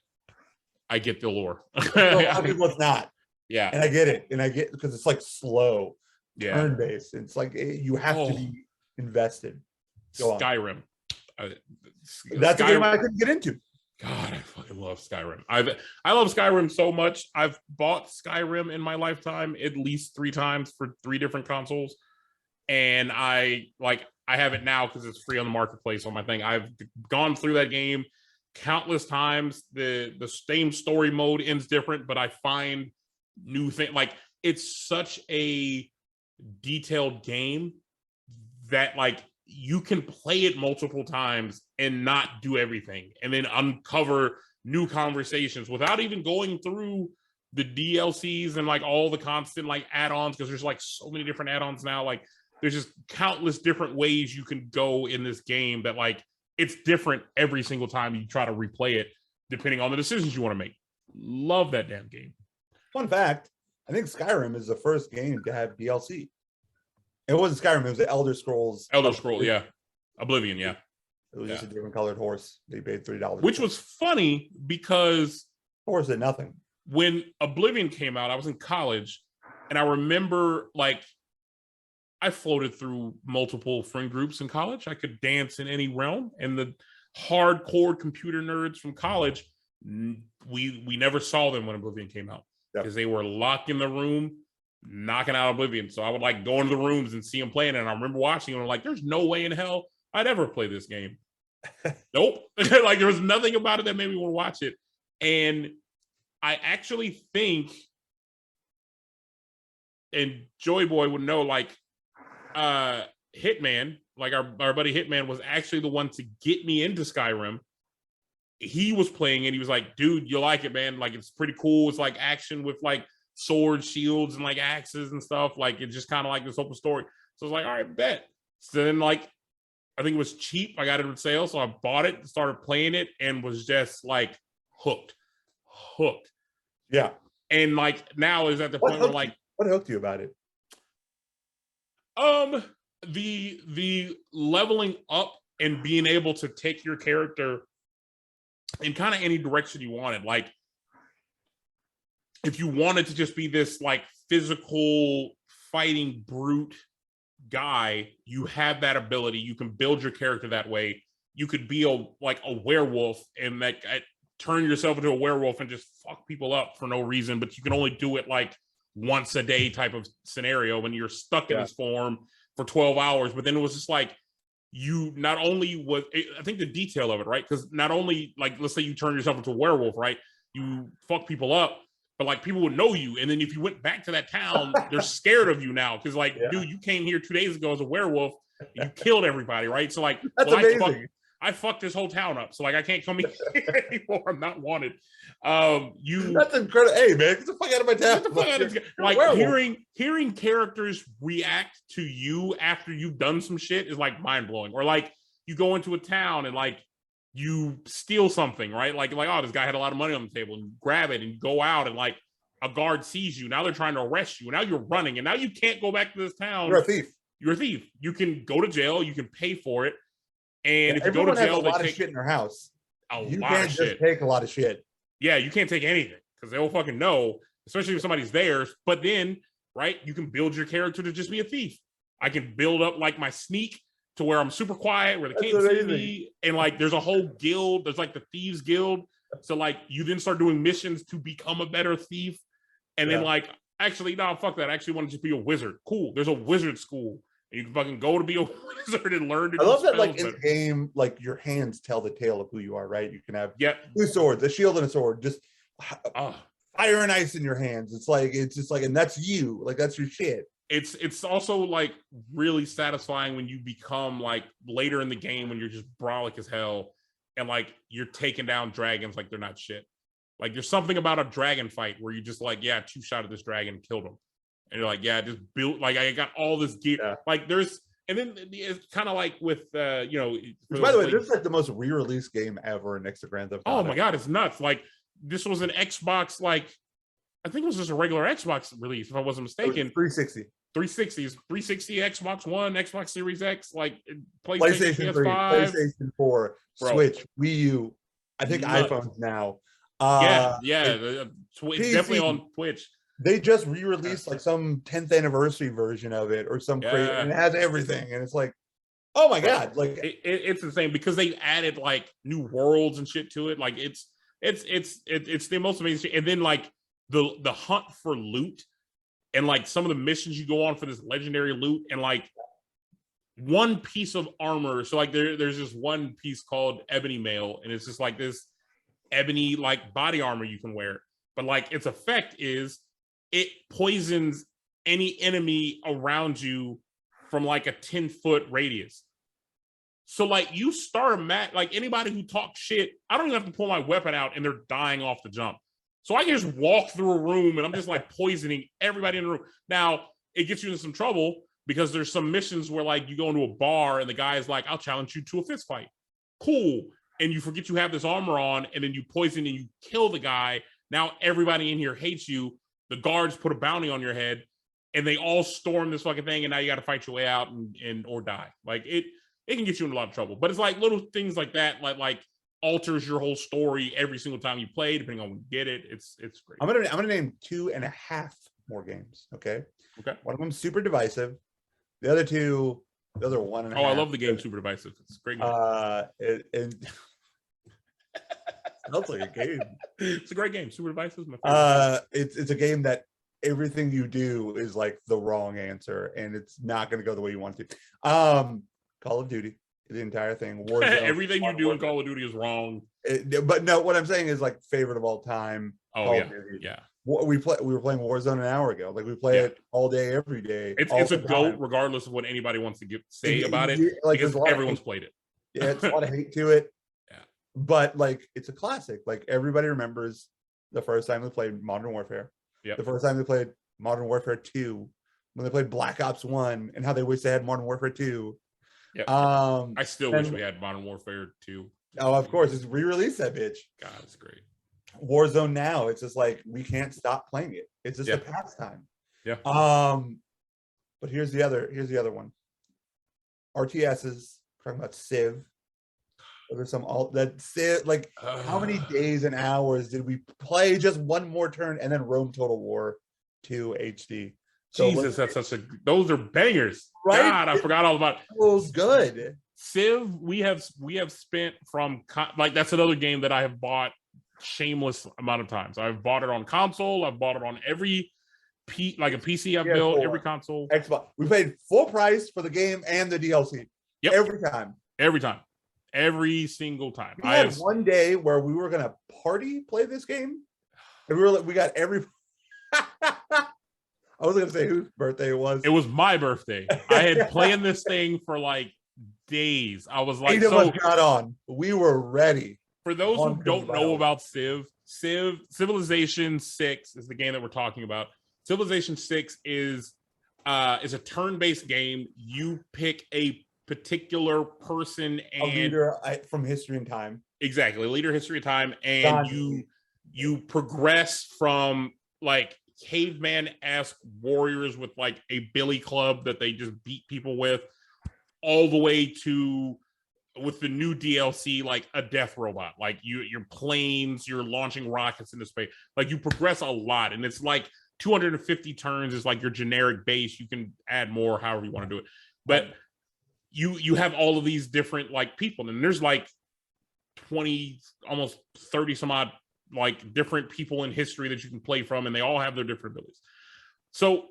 I get the lore. A lot of people it's not. Yeah. And I get it. And I get because it's like slow, turn-based. It's like you have to be invested. Skyrim. That's a game I couldn't get into. God, I fucking love Skyrim. I love Skyrim so much. I've bought Skyrim in my lifetime at least 3 times for 3 different consoles. And I have it now because it's free on the marketplace on my thing. I've gone through that game countless times. The same story mode ends different, but I find new things. Like it's such a detailed game that like you can play it multiple times and not do everything, and then uncover new conversations without even going through the DLCs and like all the constant like add-ons, because there's like so many different add-ons now. Like there's just countless different ways you can go in this game that like it's different every single time you try to replay it, depending on the decisions you want to make. Love that damn game. Fun fact, I think Skyrim is the first game to have DLC. It wasn't Skyrim, it was the Elder Scrolls. Yeah. Oblivion, yeah. It was just a different colored horse. They paid $3. Which was funny because horse did nothing. When Oblivion came out, I was in college, and I remember like I floated through multiple friend groups in college. I could dance in any realm, and the hardcore computer nerds from college, we never saw them when Oblivion came out because they were locked in the room knocking out Oblivion. So I would like go into the rooms and see them playing, and I remember watching them. I'm like, there's no way in hell I'd ever play this game. Nope. Like there was nothing about it that made me want to watch it. And I actually think, and Joy Boy would know, like Hitman, like our buddy Hitman was actually the one to get me into Skyrim. He was playing and he was like, dude, you'll like it, man. Like it's pretty cool. It's like action with like swords, shields, and like axes and stuff. Like it's just kind of like this open story. So I was like, all right, bet. So then like I think it was cheap. I got it on sale, so I bought it, started playing it, and was just like hooked. Yeah. And like now is at the point where like what hooked you about it? The leveling up and being able to take your character in kind of any direction you wanted. Like if you wanted to just be this like physical fighting brute guy, you have that ability. You can build your character that way. You could be a werewolf and like turn yourself into a werewolf and just fuck people up for no reason, but you can only do it like once a day type of scenario when you're stuck in this form for 12 hours. But then it was just like, you not only was, I think the detail of it, right? Because not only like, let's say you turn yourself into a werewolf, right? You fuck people up, but like people would know you. And then if you went back to that town, they're scared of you now. Cause like, dude, you came here 2 days ago as a werewolf, you killed everybody, right? So like, that's amazing. I fucked this whole town up, so like I can't come here anymore. I'm not wanted. That's incredible. Hey man, get the fuck out of my town. Get the fuck out of like hearing characters react to you after you've done some shit is like mind blowing. Or like you go into a town and like you steal something, right? Like oh, this guy had a lot of money on the table, and you grab it and you go out and like a guard sees you. Now they're trying to arrest you. Now you're running, and now you can't go back to this town. You're a thief. You're a thief. You can go to jail. You can pay for it. And if you go everyone to jail, has a they lot take of shit in their house. You can't just take a lot of shit. Yeah, you can't take anything because they'll fucking know, especially if somebody's theirs. But then, right, you can build your character to just be a thief. I can build up like my sneak to where I'm super quiet, where they can't see me. And like there's a whole guild, there's like the Thieves Guild. So like you then start doing missions to become a better thief. And then like, actually, no, fuck that. I actually want to just be a wizard. Cool. There's a wizard school. And you can fucking go to be a wizard and learn to do I love that, like, better. in the game, like, your hands tell the tale of who you are, right? You can have 2 swords, a shield and a sword, just fire and ice in your hands. It's just like, and that's you. Like, that's your shit. It's also, like, really satisfying when you become, like, later in the game when you're just brolic as hell and, like, you're taking down dragons like they're not shit. Like, there's something about a dragon fight where you just, like, yeah, 2-shot at this dragon and killed him. And you're like, yeah, just built, like, I got all this gear. Yeah. Like, there's, and then it's kind of like with, you know. By the way, this is like the most re-release game ever next to Grand Theft Auto. Oh my God, it's nuts. Like, this was an Xbox, like, I think it was just a regular Xbox release, if I wasn't mistaken. 360. 360s, 360, Xbox One, Xbox Series X, like, PlayStation 3, PS5. PlayStation 4, Switch, Wii U. I think iPhones now. It's definitely on Twitch. They just re-released like some 10th anniversary version of it or some crazy, and it has everything. And it's like, oh my God, like it's insane because they added like new worlds and shit to it. Like it's the most amazing shit. And then like the hunt for loot and like some of the missions you go on for this legendary loot and like one piece of armor. So like there's this one piece called Ebony Mail, and it's just like this ebony like body armor you can wear. But like its effect is it poisons any enemy around you from like a 10-foot radius. So like you start a match, like anybody who talks shit, I don't even have to pull my weapon out and they're dying off the jump. So I can just walk through a room and I'm just like poisoning everybody in the room. Now it gets you into some trouble because there's some missions where like you go into a bar and the guy is like, I'll challenge you to a fist fight. Cool. And you forget you have this armor on and then you poison and you kill the guy. Now everybody in here hates you. The guards put a bounty on your head and they all storm this fucking thing. And now you got to fight your way out and or die. Like it can get you in a lot of trouble, but it's like little things like that, like alters your whole story every single time you play, depending on when you get it. It's great. I'm gonna name 2.5 more games. Okay. One of them super divisive. The other 1.5. Oh, I love the game Super Divisive. It's a great game. Sounds like a game. It's a great game. Super Divisive is my favorite. It's a game that everything you do is like the wrong answer, and it's not going to go the way you want it to. Call of Duty, the entire thing. Warzone, everything you do in Call of Duty is wrong. But no, what I'm saying is like favorite of all time. Oh Call yeah, of Duty. yeah. We were playing Warzone an hour ago. Like we play it all day, every day. It's a GOAT, regardless of what anybody wants to say about it. Like because everyone's played it. Yeah, it's a lot of hate to it. Yeah, but like it's a classic. Like everybody remembers the first time they played Modern Warfare. Yeah, the first time they played Modern Warfare 2, when they played Black Ops 1, and how they wish they had Modern Warfare 2. Yeah, I still wish we had Modern Warfare 2. Oh, of course, it's re-released that bitch. God, it's great. Warzone now, it's just like we can't stop playing it. It's just a pastime. Yeah. But here's the other one. RTSs, talking about Civ. There's some Civ, like how many days and hours did we play just one more turn and then roam Total War 2 HD? So Jesus, those are bangers. Right? God, I forgot all about it. It was good. Civ, we have spent from like that's another game that I have bought shameless amount of times. I've bought it on console. I've bought it on every like a PC I've built, every console. Xbox. We paid full price for the game and the DLC. Yep. Every time. Every single time. We had one day where we were gonna play this game, and we got every. I was gonna say whose birthday it was. It was my birthday. I had planned this thing for like days. I was like, 8 of us got on. We were ready. For those who don't know about Civilization 6 is the game that we're talking about. Civilization 6 is a turn-based game. You pick a particular person and a leader from history and time. Exactly, leader, history, and time, and you progress from like caveman-esque warriors with like a billy club that they just beat people with, all the way to with the new DLC, like a death robot, like your planes, you're launching rockets into space. Like you progress a lot, and it's like 250 turns is like your generic base. You can add more however you want to do it, but you have all of these different like people, and there's like 20, almost 30 some odd like different people in history that you can play from, and they all have their different abilities. So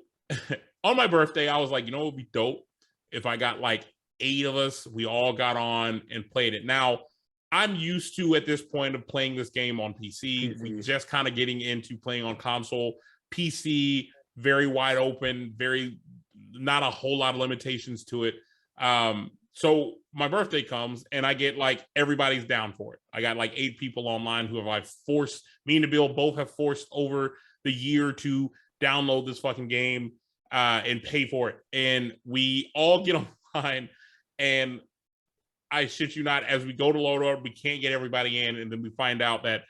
on my birthday, I was like, you know, it would be dope if I got like 8 of us, we all got on and played it. Now, I'm used to at this point of playing this game on PC. We just kind of getting into playing on console. PC, very wide open, not a whole lot of limitations to it. So my birthday comes and I get like everybody's down for it. I got like 8 people online who have like forced me and Nabil both have forced over the year to download this fucking game and pay for it. And we all get online. And I shit you not, as we go to load up, we can't get everybody in. And then we find out that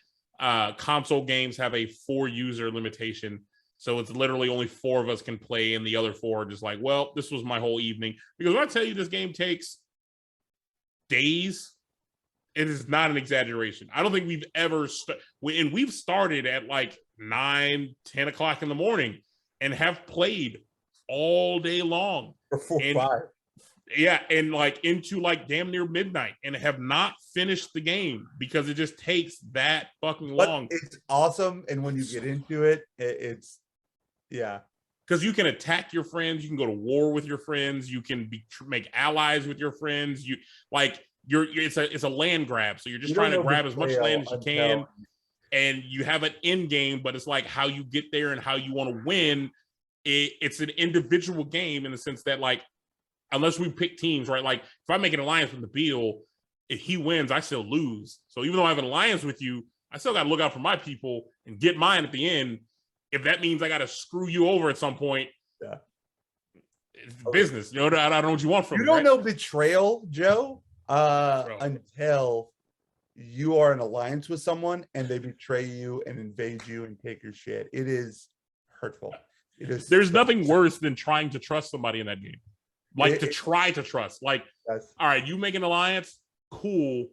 console games have a 4-user limitation. So it's literally only 4 of us can play. And the other 4 are just like, well, this was my whole evening. Because when I tell you this game takes days, it is not an exaggeration. I don't think we've ever, and we've started at like 9, 10 o'clock in the morning and have played all day long. For 4 or 5. Yeah, and like into like damn near midnight and have not finished the game because it just takes that fucking long. It's awesome, and when you get into it, it's because you can attack your friends, you can go to war with your friends, you can make allies with your friends. It's a land grab, so you're just trying to grab as much land as you can, and you have an end game, but it's like how you get there and how you want to win. It's an individual game in the sense that like unless we pick teams, right? Like if I make an alliance with Nabil, if he wins, I still lose. So even though I have an alliance with you, I still got to look out for my people and get mine at the end. If that means I got to screw you over at some point, it's business. You know, I don't know what you want from me. You don't know betrayal, Joe, until you are in alliance with someone and they betray you and invade you and take your shit. It is hurtful. It is. There's nothing worse than trying to trust somebody in that game. Like to try to trust. Like, all right, you make an alliance, cool.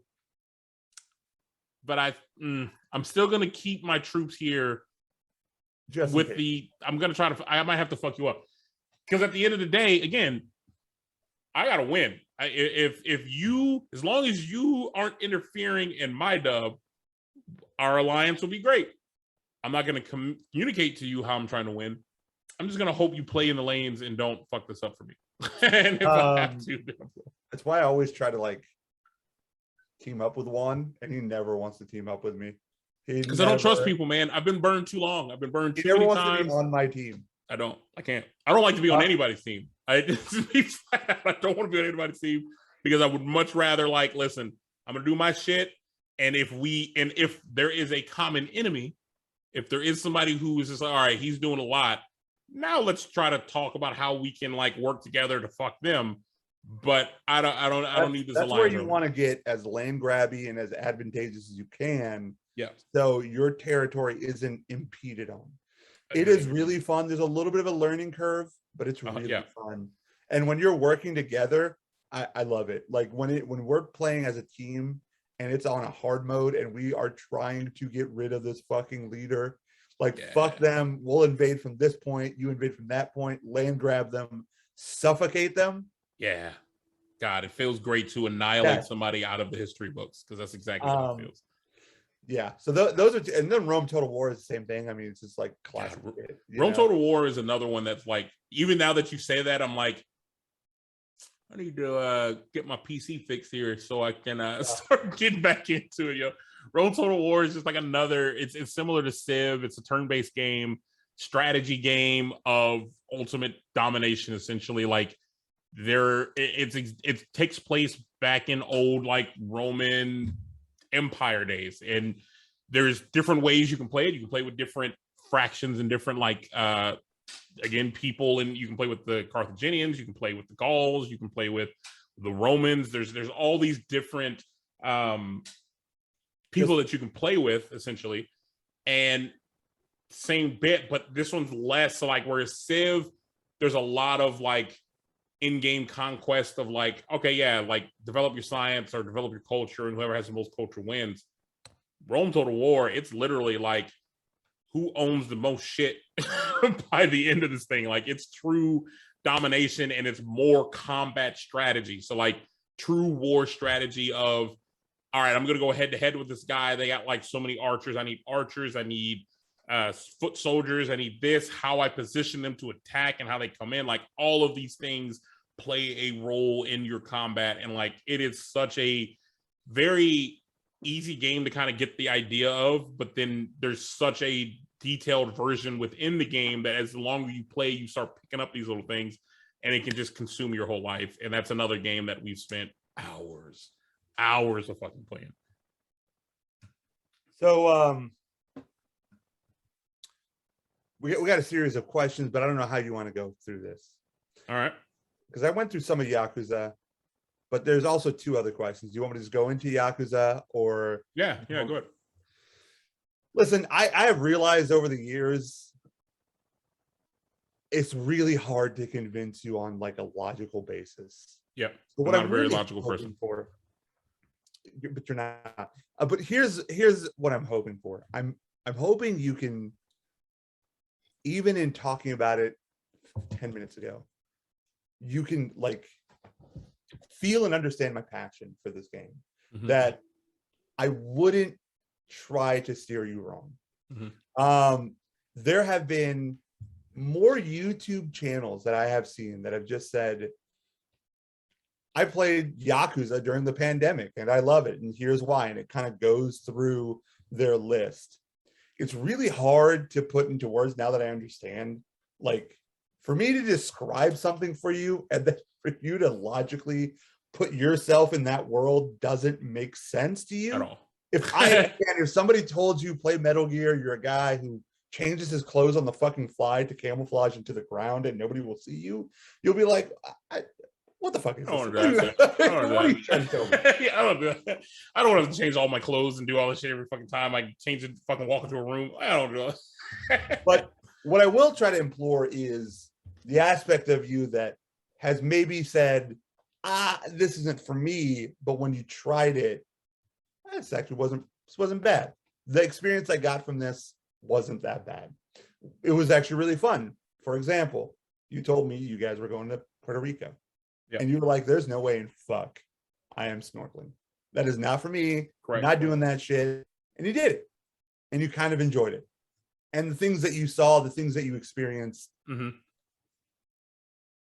But I'm still gonna keep my troops here. Just with I'm gonna try to. I might have to fuck you up because at the end of the day, again, I gotta win. If you, as long as you aren't interfering in my dub, our alliance will be great. I'm not gonna communicate to you how I'm trying to win. I'm just gonna hope you play in the lanes and don't fuck this up for me. And if I have to, that's why I always try to like team up with Juan, and he never wants to team up with me because I don't trust people, man. I've been burned too long. I've been burned too many times. To be on my team. I can't. I don't like to be on anybody's team. I don't want to be on anybody's team because I would much rather like, listen, I'm gonna do my shit, and if there is a common enemy, if there is somebody who is just like, all right, he's doing a lot. Now let's try to talk about how we can like work together to fuck them. But I don't need this. That's where you want to get as land grabby and as advantageous as you can. Yeah. So your territory isn't impeded on. It is really fun. There's a little bit of a learning curve, but it's really fun. And when you're working together, I love it. Like when we're playing as a team and it's on a hard mode and we are trying to get rid of this fucking leader, like fuck them. We'll invade from this point. You invade from that point. Land grab them, suffocate them. Yeah. God, it feels great to annihilate somebody out of the history books because that's exactly how it feels. Yeah. So those are, and then Rome Total War is the same thing. I mean, it's just like classic. Rome Total War is another one that's like, even now that you say that, I'm like, I need to get my PC fixed here so I can start getting back into it. Yo, Rome Total War is just like another. It's similar to Civ. It's a turn-based game, strategy game of ultimate domination. Essentially, like it takes place back in old like Roman Empire days, and there's different ways you can play it. You can play with different fractions and different like again people, and you can play with the Carthaginians, you can play with the Gauls, you can play with the Romans. There's all these different people that you can play with essentially, and same bit, but this one's less. So like whereas Civ, there's a lot of like in-game conquest of like, okay, yeah, like develop your science or develop your culture, and whoever has the most culture wins. Rome Total War, it's literally like who owns the most shit by the end of this thing. Like it's true domination, and it's more combat strategy. So like true war strategy of, all right, I'm gonna go head to head with this guy. They got like so many archers. I need archers. I need foot soldiers. I need this. How I position them to attack and how they come in. Like all of these things play a role in your combat, and like it is such a very easy game to kind of get the idea of, but then there's such a detailed version within the game that as the longer you play, you start picking up these little things, and it can just consume your whole life. And that's another game that we've spent hours of fucking playing. So we got a series of questions, but I don't know how you want to go through this. All right. Because I went through some of Yakuza, but there's also two other questions. Do you want me to just go into Yakuza or? Yeah, go ahead. Listen, I have realized over the years, it's really hard to convince you on like a logical basis. Yeah, so what I'm not a very logical person. But you're not. But here's what I'm hoping for. I'm hoping you can, even in talking about it 10 minutes ago, you can like feel and understand my passion for this game. Mm-hmm. That I wouldn't try to steer you wrong. Mm-hmm. There have been more YouTube channels that I have seen that have just said, I played Yakuza during the pandemic and I love it, and here's why, and it kind of goes through their list. It's really hard to put into words now that I understand like for me to describe something for you and then for you to logically put yourself in that world doesn't make sense to you at all. If somebody told you play Metal Gear, you're a guy who changes his clothes on the fucking fly to camouflage into the ground and nobody will see you, you'll be like, what the fuck is this? What are you trying to tell me? Yeah, I don't want to change all my clothes and do all this shit every fucking time I change it, fucking walk into a room. I don't do it. But what I will try to implore is the aspect of you that has maybe said, this isn't for me, but when you tried it, this actually wasn't bad. The experience I got from this wasn't that bad. It was actually really fun. For example, you told me you guys were going to Puerto Rico. Yep. And you were like, there's no way in fuck I am snorkeling. That is not for me. Correct. Not doing that shit. And you did it. And you kind of enjoyed it. And the things that you saw, the things that you experienced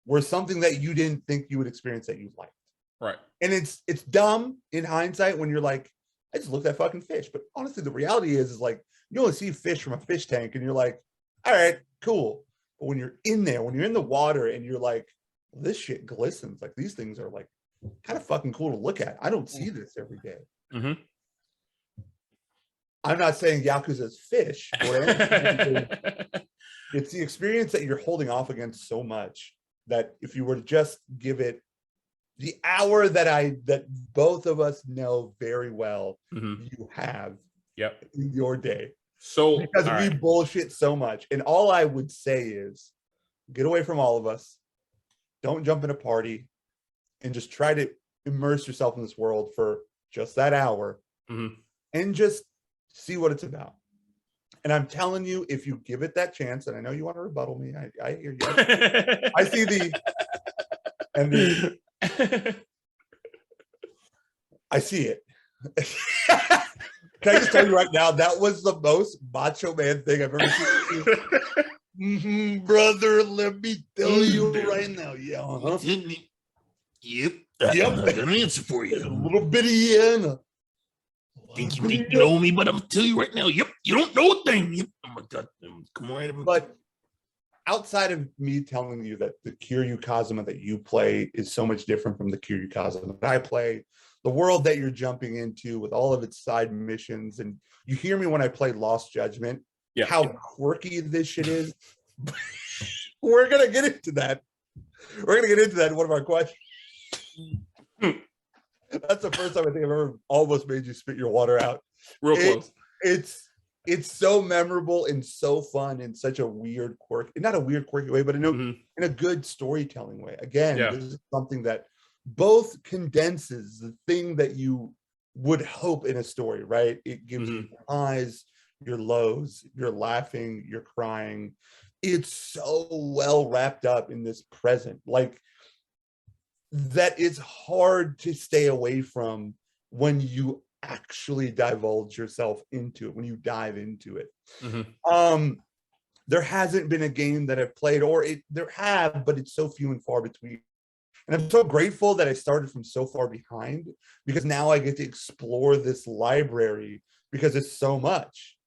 were something that you didn't think you would experience that you liked. Right. And it's dumb in hindsight when you're like, I just looked at fucking fish. But honestly, the reality is like, you only see fish from a fish tank and you're like, all right, cool. But when you're in there, when you're in the water and you're like, this shit glistens. Like these things are like kind of fucking cool to look at. I don't see this every day. Mm-hmm. I'm not saying Yakuza's fish. It's the experience that you're holding off against so much that if you were to just give it the hour that both of us know very well, you have in your day. So because we bullshit so much. And all I would say is get away from all of us. Don't jump in a party and just try to immerse yourself in this world for just that hour and just see what it's about. And I'm telling you, if you give it that chance, and I know you want to rebuttal me, I hear you. I see I see it. Can I just tell you right now, that was the most macho man thing I've ever seen. Brother, let me tell you right now. Yeah. Yep. I got an answer for you. A little bit of yen. Think you think you know me, but I'm gonna tell you right now. Yep, you don't know a thing. Yep. Oh my god, come on. But outside of me telling you that the Kiryu Kazuma that you play is so much different from the Kiryu Kazuma that I play, the world that you're jumping into with all of its side missions, and you hear me when I play Lost Judgment, how quirky this shit is. We're gonna get into that. We're gonna get into that in one of our questions. That's the first time I think I've ever almost made you spit your water out. Real close. It's so memorable and so fun in such a weird not a weird quirky way, but in a good storytelling way. Again, this is something that both condenses the thing that you would hope in a story, right? It gives you your highs, your lows, you're laughing, you're crying. It's so well wrapped up in this present. Like, that it's hard to stay away from when you actually divulge yourself into it, when you dive into it. There hasn't been a game that I've played, there have, but it's so few and far between. And I'm so grateful that I started from so far behind, because now I get to explore this library because it's so much.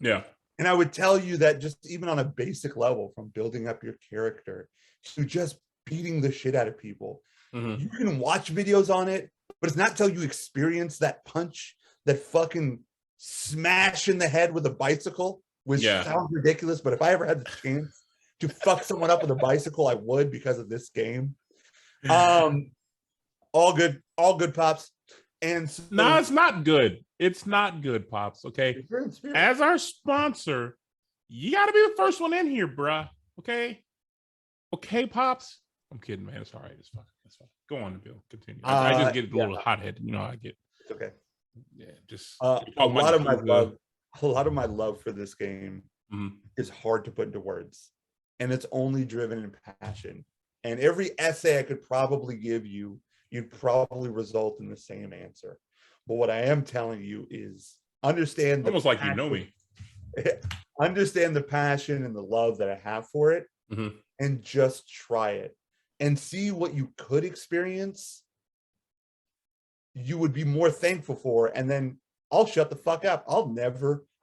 Yeah. And I would tell you that just even on a basic level, from building up your character to just beating the shit out of people, you can watch videos on it, but it's not till you experience that punch, that fucking smash in the head with a bicycle, which sounds ridiculous, but if I ever had the chance to fuck someone up with a bicycle, I would, because of this game. All good Pops. And so, no, it's not good. It's not good, Pops. Okay. As our sponsor, you gotta be the first one in here, bruh. Okay. Okay, Pops. I'm kidding, man. It's all right. It's fine. It's fine. Go on, Bill. Continue. I just get a little hot-headed. You know, I get. It's okay. Yeah, just a lot of my love for this game is hard to put into words, and it's only driven in passion. And every essay I could probably give you, you'd probably result in the same answer. But what I am telling you is understand. Almost like you know me. Understand the passion and the love that I have for it, and just try it. And see what you could experience, you would be more thankful for, and then I'll shut the fuck up. I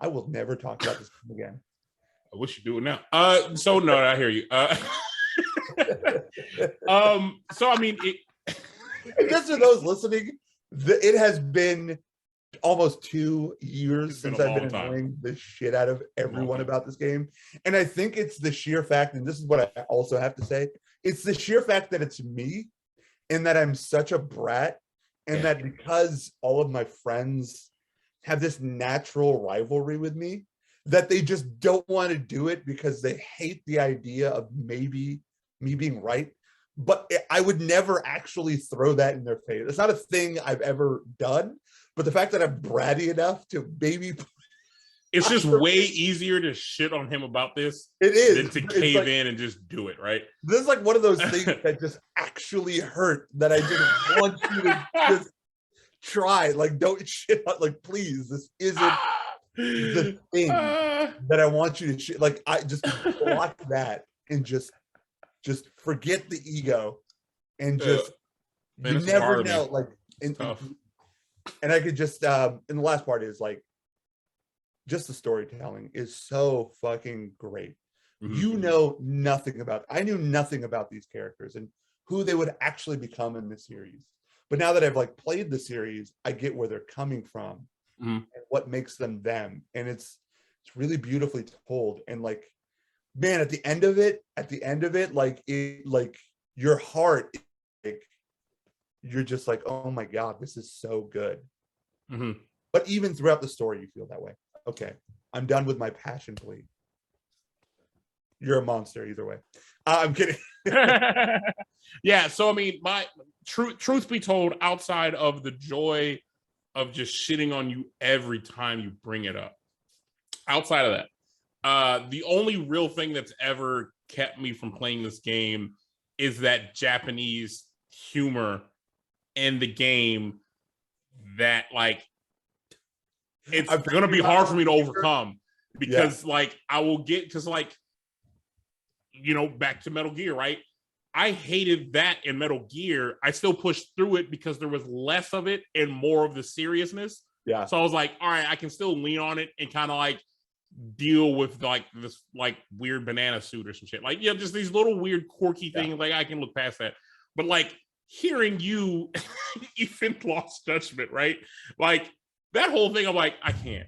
will never talk about this again. I wish you do it now. So no, I hear you. So I mean, And just for those listening, it has been almost 2 years since I've been annoying the shit out of everyone about this game. And I think it's the sheer fact, and this is what I also have to say, it's the sheer fact that it's me and that I'm such a brat, and that because all of my friends have this natural rivalry with me, that they just don't want to do it because they hate the idea of maybe me being right. But I would never actually throw that in their face. It's not a thing I've ever done, but the fact that I'm bratty enough to maybe... It's just way easier to shit on him about this than to cave in and just do it, right? This is like one of those things that just actually hurt, that I just want you to just try. Like, don't shit on, like, please, this isn't the thing that I want you to shit. Like, I just block that and just forget the ego and just you never know. Like, and I could just and the last part is like, just the storytelling is so fucking great. You know nothing about, I knew nothing about these characters and who they would actually become in the series. But now that I've like played the series, I get where they're coming from and what makes them them. And it's really beautifully told. And like, man, at the end of it, like your heart, like, you're just like, oh my God, this is so good. But even throughout the story, you feel that way. Okay, I'm done with my passion plea. You're a monster either way. I'm kidding. Yeah, so I mean, my truth be told, outside of the joy of just shitting on you every time you bring it up, outside of that, the only real thing that's ever kept me from playing this game is that Japanese humor in the game that, like, it's gonna be hard for me to overcome, because like I will get, because like, you know, back to Metal Gear, right? I hated that in Metal Gear. I still pushed through it because there was less of it and more of the seriousness. Yeah. So I was like, all right, I can still lean on it and kind of like deal with like this like weird banana suit or some shit. Like, yeah, just these little weird quirky things. Like I can look past that. But like hearing you even Lost Judgment, right? Like that whole thing, I'm like, I can't.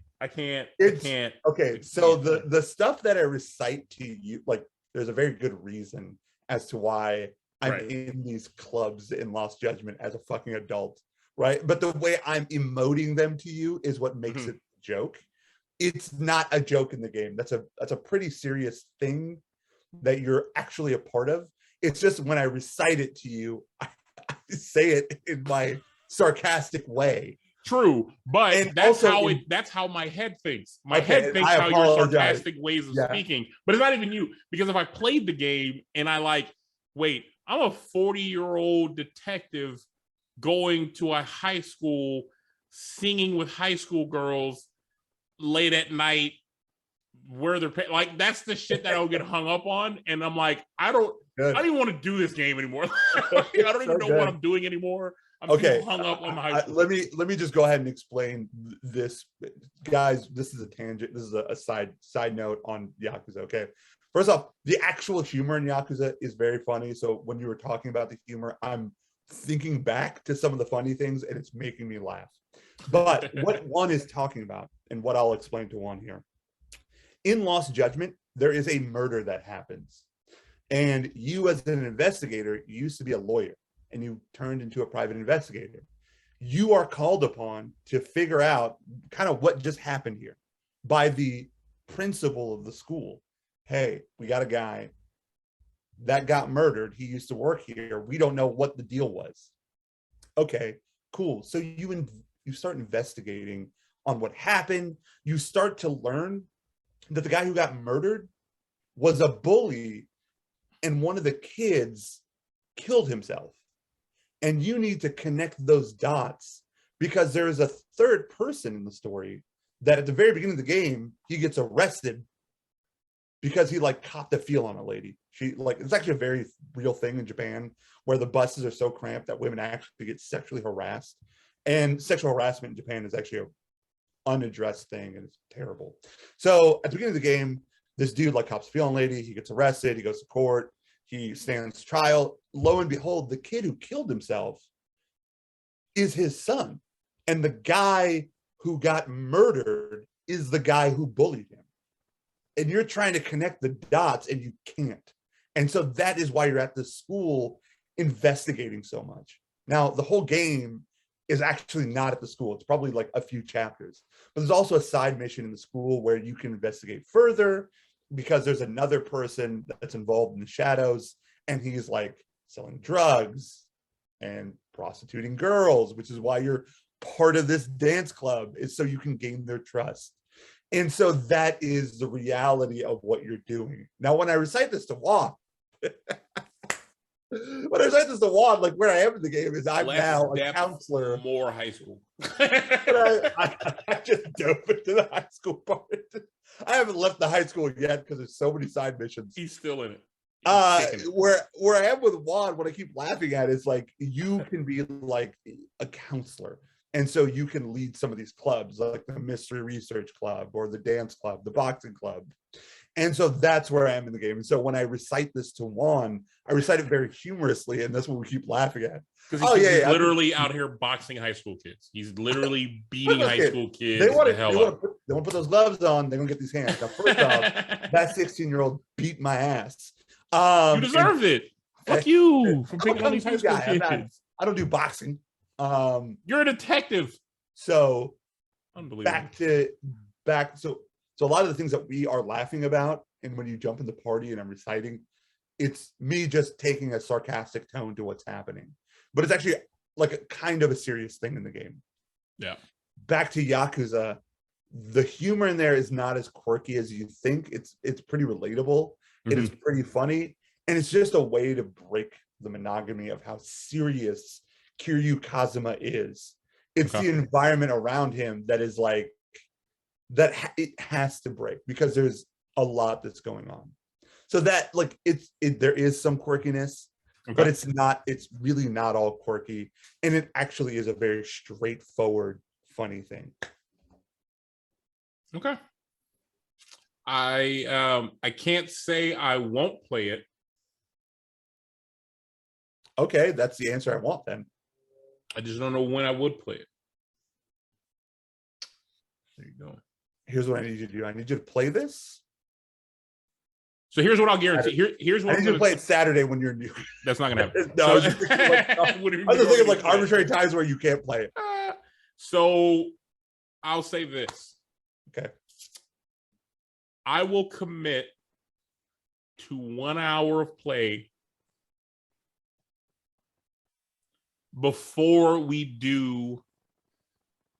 Okay, so the stuff that I recite to you, like, there's a very good reason as to why I'm in these clubs in Lost Judgment as a fucking adult, right? But the way I'm emoting them to you is what makes it a joke. It's not a joke in the game. That's a pretty serious thing that you're actually a part of. It's just when I recite it to you, I say it in my sarcastic way. True, but that's how my head thinks. My head thinks how your sarcastic ways of speaking, but it's not even you. Because if I played the game and I like, wait, I'm a 40-year-old detective going to a high school, singing with high school girls late at night, where they're like, that's the shit that I'll get hung up on, and I'm like, I don't even want to do this game anymore. I don't even know what I'm doing anymore. I'm too hung up on the high school. Let me just go ahead and explain this, guys. This is a tangent. This is a side note on Yakuza. Okay, first off, the actual humor in Yakuza is very funny. So when you were talking about the humor, I'm thinking back to some of the funny things, and it's making me laugh. But what one is talking about, and what I'll explain to one here, in Lost Judgment, there is a murder that happens, and you, as an investigator, you used to be a lawyer, and you turned into a private investigator. You are called upon to figure out kind of what just happened here by the principal of the school. Hey, we got a guy that got murdered. He used to work here. We don't know what the deal was. Okay, cool. So you start investigating on what happened. You start to learn that the guy who got murdered was a bully, and one of the kids killed himself. And you need to connect those dots, because there is a third person in the story that at the very beginning of the game, he gets arrested because he like caught the feel on a lady. She like, it's actually a very real thing in Japan where the buses are so cramped that women actually get sexually harassed. And sexual harassment in Japan is actually an unaddressed thing, and it's terrible. So at the beginning of the game, this dude like cops a feel on a lady, he gets arrested, he goes to court. He stands trial. Lo and behold, the kid who killed himself is his son. And the guy who got murdered is the guy who bullied him. And you're trying to connect the dots and you can't. And so that is why you're at the school investigating so much. Now, the whole game is actually not at the school. It's probably like a few chapters. But there's also a side mission in the school where you can investigate further because there's another person that's involved in the shadows, and he's like selling drugs and prostituting girls, which is why you're part of this dance club, is so you can gain their trust. And so that is the reality of what you're doing. Now, when I recite this to Juan, like where I am in the game is I'm now a counselor. More high school. I just dove into the high school part. I haven't left the high school yet because there's so many side missions. He's still in it. Where I am with Juan, what I keep laughing at is like you can be like a counselor. And so you can lead some of these clubs, like the Mystery Research Club or the dance club, the boxing club. And so that's where I am in the game. And so when I recite this to Juan, I recite it very humorously, and that's what we keep laughing at. Because he's literally out here boxing high school kids. He's literally beating high school kids. They want to put those gloves on. They're going to get these hands. Now, first off, that 16-year-old beat my ass. You deserved it. Fuck you for picking on these high school kids. I don't do boxing. You're a detective. So unbelievable. So a lot of the things that we are laughing about, and when you jump in the party and I'm reciting, it's me just taking a sarcastic tone to what's happening. But it's actually like a kind of a serious thing in the game. Yeah. Back to Yakuza, the humor in there is not as quirky as you think. It's pretty relatable. Mm-hmm. It is pretty funny. And it's just a way to break the monogamy of how serious Kiryu Kazuma is. It's the environment around him that is like, it has to break because there's a lot that's going on. So that like there is some quirkiness, but it's really not all quirky. And it actually is a very straightforward, funny thing. Okay. I can't say I won't play it. Okay, that's the answer I want then. I just don't know when I would play it. There you go. Here's what I need you to do. I need you to play this. So here's what I'll guarantee. Here's what I need you to play it Saturday when you're new. That's not gonna happen. No, I was just thinking like arbitrary times where you can't play it. So I'll say this. Okay. I will commit to 1 hour of play before we do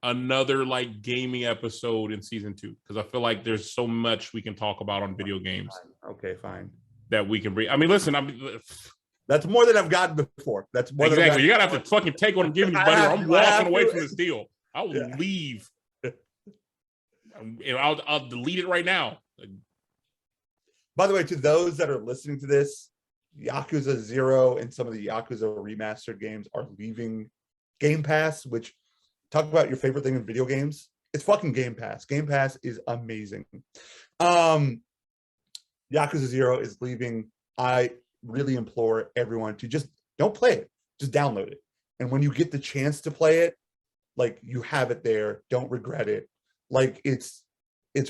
another like gaming episode in season 2, because I feel like there's so much we can talk about on video games. Okay, fine. That we can bring. I mean, listen, that's more than I've gotten before. That's more exactly. You gotta have to fucking take what I'm giving you, buddy. Or I'm walking away from this deal. I will leave. I'll delete it right now. By the way, to those that are listening to this, Yakuza 0 and some of the Yakuza remastered games are leaving Game Pass, which talk about your favorite thing in video games. It's fucking Game Pass. Game Pass is amazing. Yakuza 0 is leaving. I really implore everyone to just don't play it. Just download it. And when you get the chance to play it, like you have it there. Don't regret it. Like it's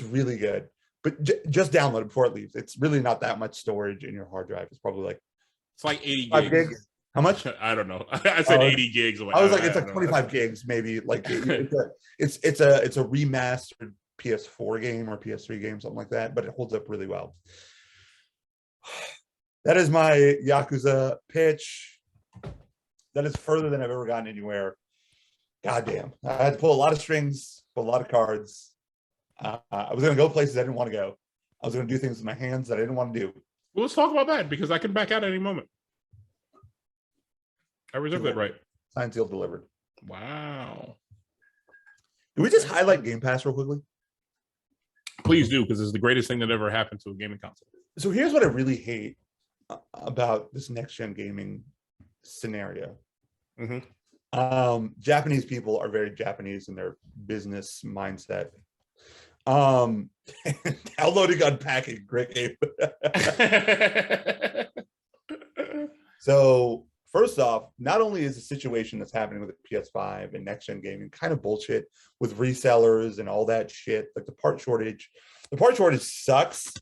really good. But just download it before it leaves. It's really not that much storage in your hard drive. It's probably like 80 gigs. How much? I don't know. I said 80 gigs. I was like, it's like 25 gigs, maybe. Like it's a remastered PS4 game or PS3 game, something like that. But it holds up really well. That is my Yakuza pitch. That is further than I've ever gotten anywhere. Goddamn. I had to pull a lot of strings, pull a lot of cards. I was going to go places I didn't want to go. I was going to do things with my hands that I didn't want to do. Well, let's talk about that because I can back out at any moment. I reserve that right. Signed, sealed, delivered. Wow. Can we just highlight Game Pass real quickly? Please do, because it's the greatest thing that ever happened to a gaming console. So here's what I really hate about this next-gen gaming scenario. Japanese people are very Japanese in their business mindset. Downloading, unpacking, great game. So first off, not only is the situation that's happening with the PS5 and next gen gaming kind of bullshit with resellers and all that shit, like the part shortage sucks.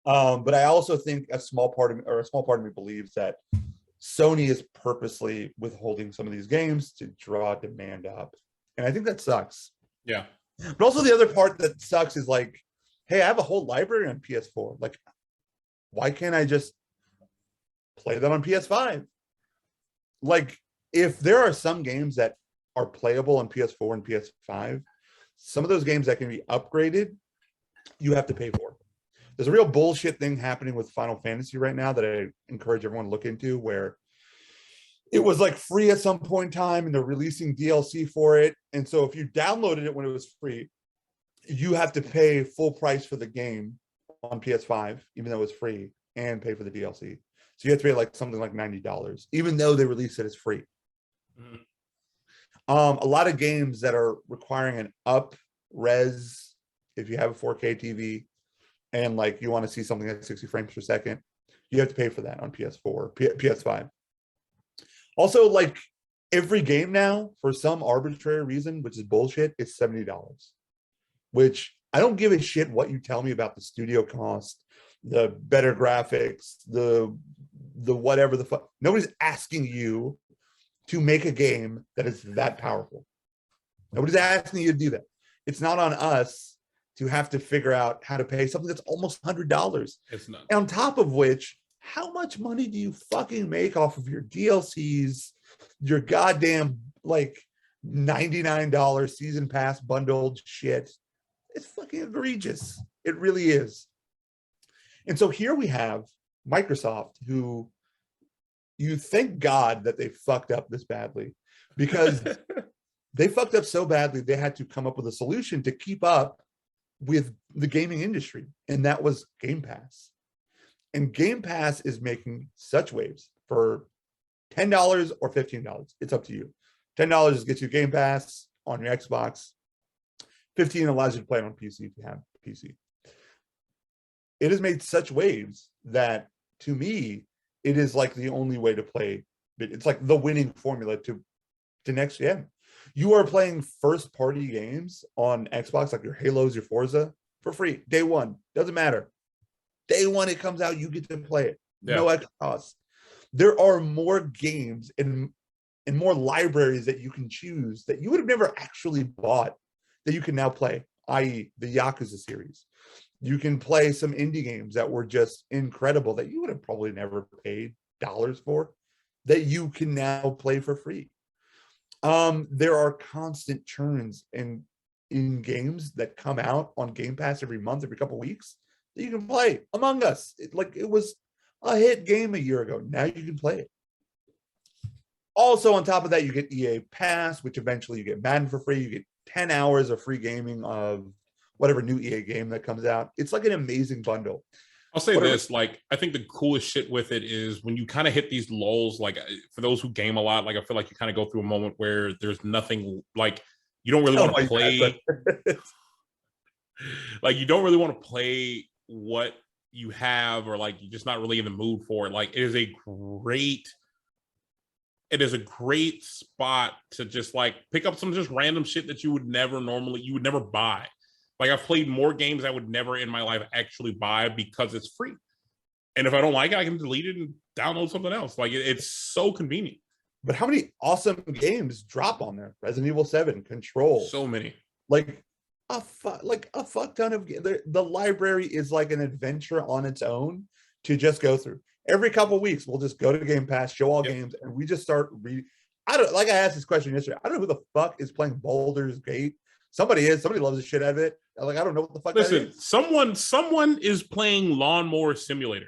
But I also think a small part of me believes that Sony is purposely withholding some of these games to draw demand up. And I think that sucks. Yeah. But also the other part that sucks is like, hey, I have a whole library on PS4. Like, why can't I just play that on PS5? Like, if there are some games that are playable on PS4 and PS5, some of those games that can be upgraded, you have to pay for. There's a real bullshit thing happening with Final Fantasy right now that I encourage everyone to look into, where it was like free at some point in time and they're releasing DLC for it. And so if you downloaded it when it was free, you have to pay full price for the game on PS5, even though it's free, and pay for the DLC. So you have to pay like something like $90, even though they release it as free. Mm-hmm. A lot of games that are requiring an up res, if you have a 4K TV and like you want to see something at 60 frames per second, you have to pay for that on PS4, PS5. Also, like every game now, for some arbitrary reason, which is bullshit, is $70. Which I don't give a shit what you tell me about the studio cost, the better graphics, the whatever the fuck. Nobody's asking you to make a game that is that powerful. Nobody's asking you to do that. It's not on us to have to figure out how to pay something that's almost $100. It's not. And on top of which, how much money do you fucking make off of your DLCs, your goddamn like $99 season pass bundled shit? It's fucking egregious. It really is. And so here we have Microsoft, who you thank God that they fucked up this badly, because they fucked up so badly they had to come up with a solution to keep up with the gaming industry, and that was Game Pass. And Game Pass is making such waves for $10 or $15. It's up to you. $10 gets you Game Pass on your Xbox. $15 allows you to play it on PC if you have a PC. It has made such waves that, to me, it is like the only way to play. It's like the winning formula to next gen. You are playing first-party games on Xbox, like your Halos, your Forza, for free. Day one. Doesn't matter. Day one it comes out, you get to play it. Yeah. No extra cost. There are more games and more libraries that you can choose that you would have never actually bought that you can now play, i.e. the Yakuza series. You can play some indie games that were just incredible that you would have probably never paid dollars for, that you can now play for free. There are constant churns in games that come out on Game Pass every month, every couple of weeks, that you can play. Among Us, it was a hit game a year ago. Now you can play it. Also, on top of that, you get EA Pass, which eventually you get Madden for free. You get 10 hours of free gaming of whatever new EA game that comes out. It's like an amazing bundle. I'll say this, like, I think the coolest shit with it is when you kind of hit these lulls, like for those who game a lot, like I feel like you kind of go through a moment where there's nothing, like you don't really want to play. Like you don't really want to play what you have, or like you're just not really in the mood for it. Like it is a great spot to just like pick up some just random shit that you would never buy. Like I've played more games I would never in my life actually buy because it's free. And if I don't like it, I can delete it and download something else. Like it's so convenient. But how many awesome games drop on there? Resident Evil 7, Control. So many. Like a fuck ton of games. The library is like an adventure on its own to just go through. Every couple of weeks, we'll just go to Game Pass, show all games, and we just start reading. I asked this question yesterday. I don't know who the fuck is playing Baldur's Gate. Somebody loves the shit out of it. Like, I don't know what the fuck. Listen, someone is playing Lawnmower Simulator.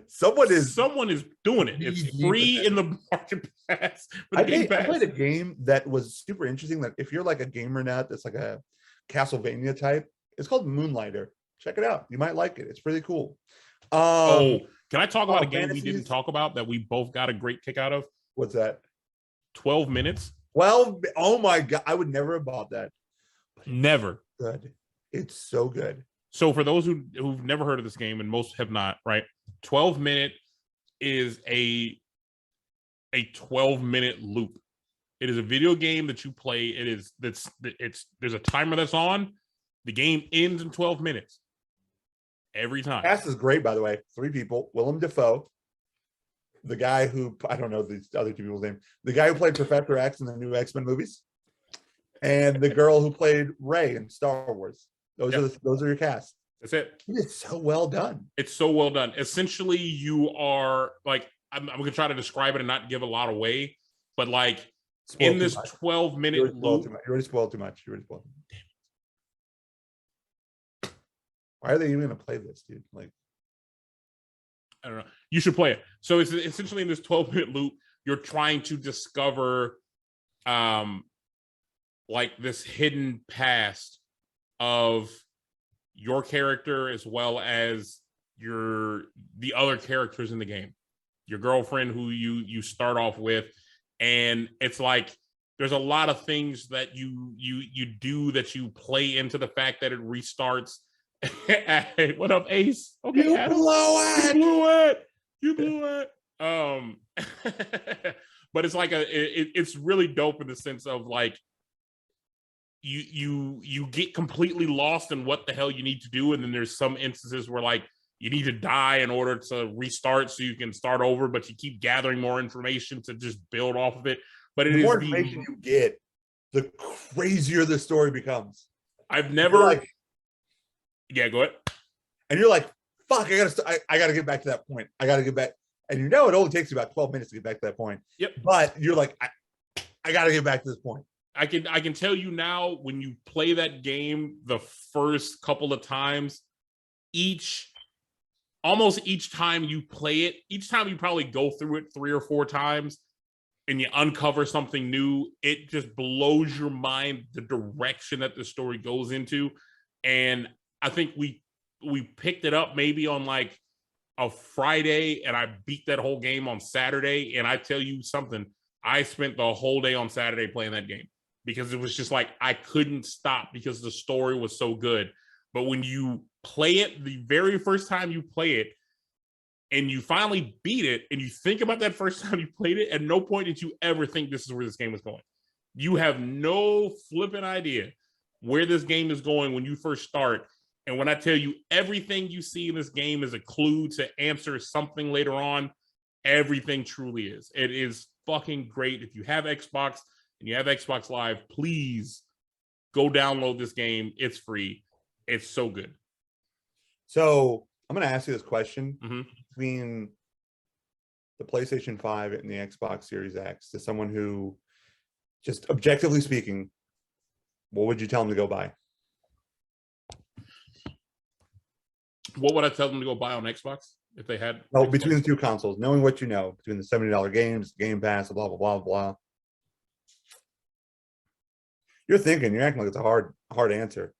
Someone is doing it. It's free in the market pass. I played a game that was super interesting. That if you're like a gamer nut, that's like a Castlevania type. It's called Moonlighter. Check it out. You might like it. It's pretty cool. Can I talk about a game we didn't talk about that we both got a great kick out of? What's that? 12 Minutes. Well, oh my God. I would never have bought that. Never. Good. It's so good. So for those who've never heard of this game, and most have not, right? 12-minute is a 12-minute loop. It is a video game that you play. There's a timer that's on. The game ends in 12 minutes every time. Cast is great, by the way. 3 people: Willem Dafoe, the guy who, I don't know these other 2 people's name, the guy who played Professor X in the new X-Men movies, and the girl who played Rey in Star Wars. Those are your cast. That's it. It's so well done. It's so well done. Essentially, you are like, I'm gonna try to describe it and not give a lot away, but like in this 12-minute loop, you already spoiled too much. Why are they even gonna play this, dude? Like, I don't know. You should play it. So it's essentially in this 12-minute loop, you're trying to discover like this hidden past of your character as well as the other characters in the game. Your girlfriend who you start off with, and it's like there's a lot of things that you do that you play into the fact that it restarts. Hey, what up, Ace? Okay, you Adam. You blew it. But it's like it's really dope in the sense of like you get completely lost in what the hell you need to do, and then there's some instances where like you need to die in order to restart so you can start over, but you keep gathering more information to just build off of it. But the more information you get, the crazier the story becomes. I've never yeah, go ahead. And you're like, fuck, I gotta get back to that point. I gotta get back. And you know it only takes you about 12 minutes to get back to that point. Yep. But you're like, I gotta get back to this point. I can tell you now, when you play that game the first couple of times, almost each time you play it, each time you probably go through it 3 or 4 times and you uncover something new, it just blows your mind the direction that the story goes into. And I think we picked it up maybe on like a Friday, and I beat that whole game on Saturday. And I tell you something, I spent the whole day on Saturday playing that game because it was just like I couldn't stop because the story was so good. But when you play it, the very first time you play it, and you finally beat it, and you think about that first time you played it, at no point did you ever think this is where this game is going. You have no flipping idea where this game is going when you first start. And when I tell you everything you see in this game is a clue to answer something later on, everything truly is. It is fucking great. If you have Xbox and you have Xbox Live, please go download this game. It's free. It's so good. So I'm going to ask you this question. Between the PlayStation 5 and the Xbox Series X, to someone who, just objectively speaking, what would you tell them to go buy? What would I tell them to go buy on Xbox if they had? No, between the 2 consoles, knowing what you know, between the $70 games, Game Pass, blah, blah, blah, blah. You're acting like it's a hard answer.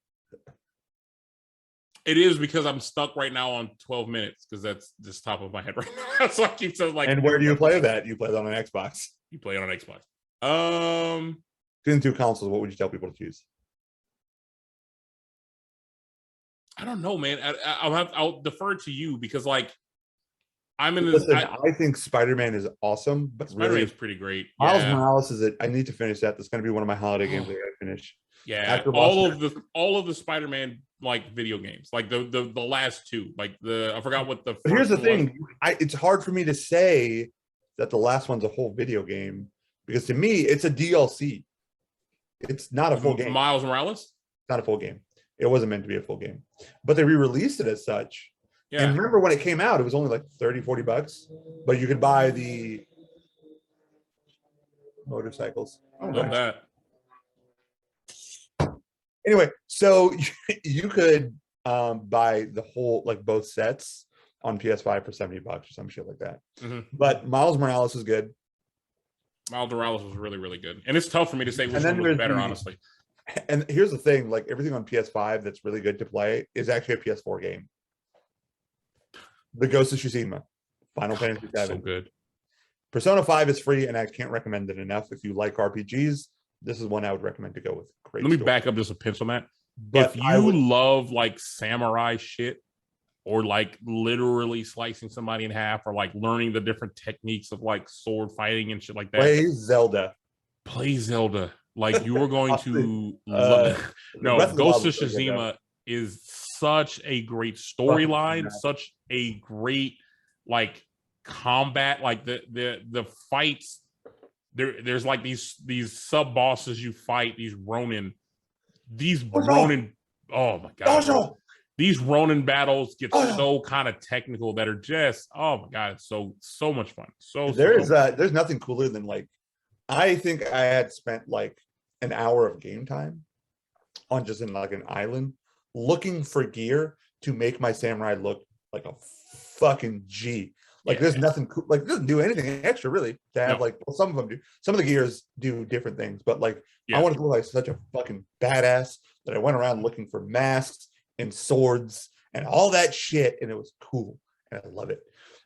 It is, because I'm stuck right now on 12 minutes because that's just top of my head right now. So I keep saying like. And where do you play that? You play that on an Xbox. You play it on Xbox. Between the 2 consoles, what would you tell people to choose? I don't know, man. I'll defer to you because like I'm in this. Listen, I think Spider-Man is awesome, but Spider-Man is pretty great. Miles Morales is it. I need to finish that. That's going to be one of my holiday games I got to finish. Yeah, all of the Spider-Man like video games, like the last 2, like I forgot what the. But here's the thing, it's hard for me to say that the last one's a whole video game because to me it's a DLC. It's not a full game. Miles Morales, not a full game. It wasn't meant to be a full game, but they re-released it as such. Yeah. And remember when it came out, it was only like $30-$40, but you could buy the motorcycles. Oh, love that. Anyway, so you could buy the whole, like both sets on PS5 for $70 or some shit like that. But Miles Morales is good. Miles Morales was really, really good. And it's tough for me to say which one was better, honestly. And here's the thing, like everything on PS5 that's really good to play is actually a PS4 game. The Ghost of Tsushima, Final Fantasy VII. So good. Persona 5 is free, and I can't recommend it enough. If you like RPGs, this is one I would recommend to go with. Great. Let me back up just a pencil, Matt. But if you love like samurai shit or like literally slicing somebody in half, or like learning the different techniques of like sword fighting and shit like that. Play Zelda. Play Zelda. Like you are going to no, Ghost of Tsushima is such a great storyline, such a great like combat, like the fights. There's like these sub bosses you fight, these Ronin. Oh my god. These Ronin battles get so kind of technical that are just, oh my god, it's so much fun. There's nothing cooler than like, I think I had spent like an hour of game time on just in like an island looking for gear to make my samurai look like a fucking G. Like there's nothing cool, like it doesn't do anything extra really to have like, well, some of them do. Some of the gears do different things, but like I wanted to look like such a fucking badass that I went around looking for masks and swords and all that shit, and it was cool and I love it.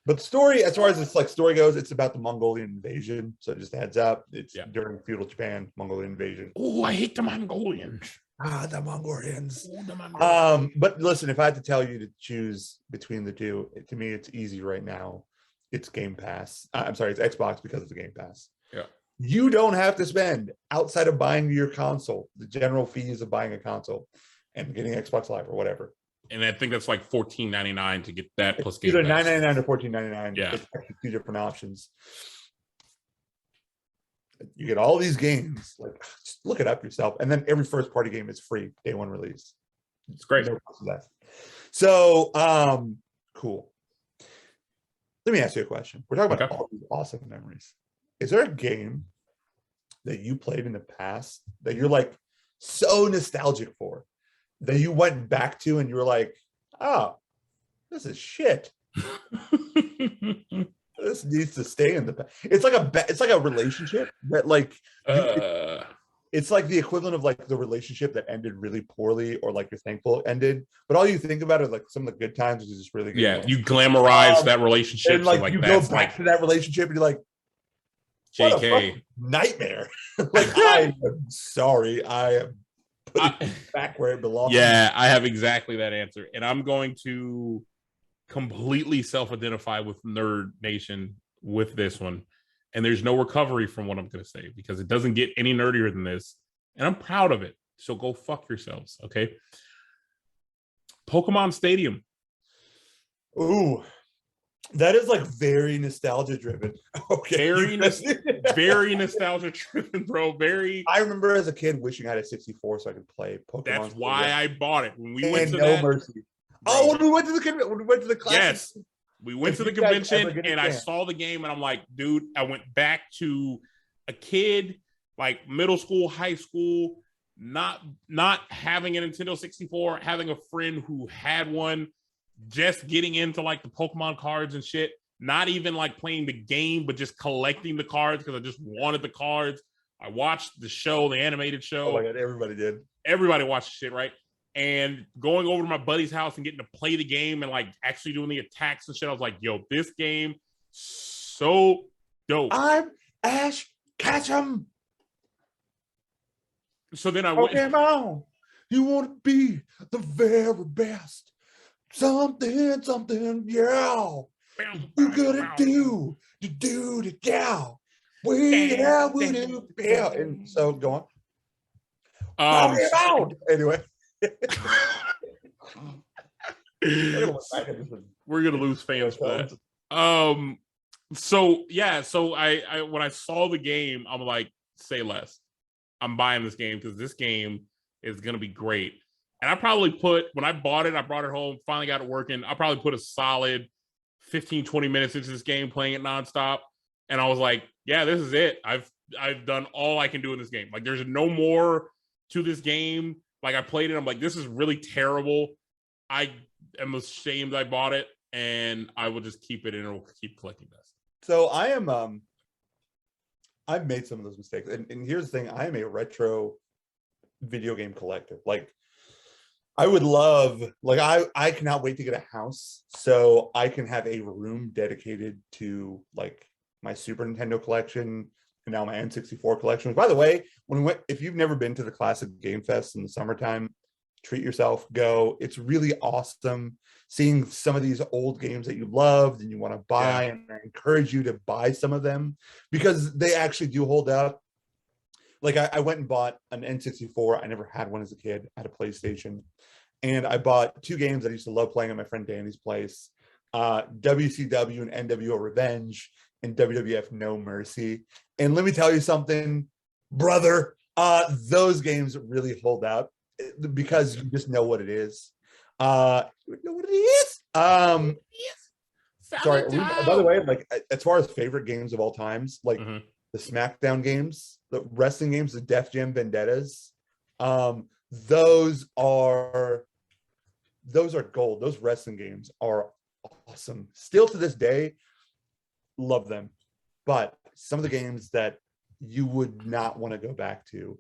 But the story, as far as this like story goes, it's about the Mongolian invasion. So just a heads up, it's during feudal Japan, Mongolian invasion. Oh, I hate the Mongolians. The Mongolians. But listen, if I had to tell you to choose between the two, to me, it's easy right now. It's Game Pass. I'm sorry, it's Xbox because of the Game Pass. Yeah. You don't have to spend outside of buying your console, the general fees of buying a console and getting Xbox Live or whatever. And I think that's like $14.99 to get that plus Game Either Pass. $9.99 or $14.99. Yeah. It's actually two different options. You get all these games, like just look it up yourself. And then every first party game is free, day one release. It's great. No cost less. So cool. Let me ask you a question. We're talking about all these awesome memories. Is there a game that you played in the past that you're like so nostalgic for, that you went back to and you were like, oh, this is shit. This needs to stay in the past. It's like a relationship that like it's like the equivalent of like the relationship that ended really poorly, or like you're thankful it ended, but all you think about is like some of the good times, which is just really good. Yeah, you glamorize that relationship, and like you go back to that relationship and you're like, JK nightmare. Like I am sorry, I am putting it back where it belongs. Yeah, I have exactly that answer, and I'm going to completely self-identify with Nerd Nation with this one, and there's no recovery from what I'm going to say because it doesn't get any nerdier than this, and I'm proud of it. So go fuck yourselves, okay? Pokemon Stadium. Ooh, that is like very nostalgia driven. Okay, very nostalgia driven, bro. I remember as a kid wishing I had a 64 so I could play Pokemon. That's why I bought it when we went to No Mercy. Bro. Oh, when we went to the class. Yes, we went to the convention and I saw the game and I'm like, dude, I went back to a kid, like middle school, high school, not having a Nintendo 64, having a friend who had one, just getting into like the Pokemon cards and shit, not even like playing the game, but just collecting the cards because I just wanted the cards. I watched the show, the animated show. Oh my God, everybody did. Everybody watched shit, right? And going over to my buddy's house and getting to play the game and like actually doing the attacks and shit, I was like, yo, this game so dope. I'm Ash Ketchum. So then I went. Pokemon, you want to be the very best. Something, yeah. You gotta do the down. Yeah. And so go on. Anyway. We're gonna lose fans for that. So I when I saw the game, I'm like, say less. I'm buying this game because this game is gonna be great. And I probably when I bought it home, finally got it working. I probably put a solid 15-20 minutes into this game, playing it nonstop. And I was like, yeah, this is it. I've done all I can do in this game. Like there's no more to this game. Like I played it, I'm like, this is really terrible. I am ashamed I bought it, and I will just keep it and it'll keep collecting dust. So I am I've made some of those mistakes. And here's the thing, I am a retro video game collector. Like I would love, like I cannot wait to get a house so I can have a room dedicated to like my Super Nintendo collection and now my N64 collection. By the way, if you've never been to the Classic Game Fest in the summertime, treat yourself, go. It's really awesome seeing some of these old games that you loved and you want to buy, and I encourage you to buy some of them because they actually do hold up. Like I went and bought an N64. I never had one as a kid. I had a PlayStation, and I bought 2 games that I used to love playing at my friend Danny's place, WCW and NWO Revenge and WWF No Mercy. And let me tell you something, brother, those games really hold up because you just know what it is. You know what it is. Sorry, by the way, like as far as favorite games of all times, like the SmackDown games, the wrestling games, the Def Jam Vendettas, those are gold. Those wrestling games are awesome. Still to this day, love them. But some of the games that you would not want to go back to,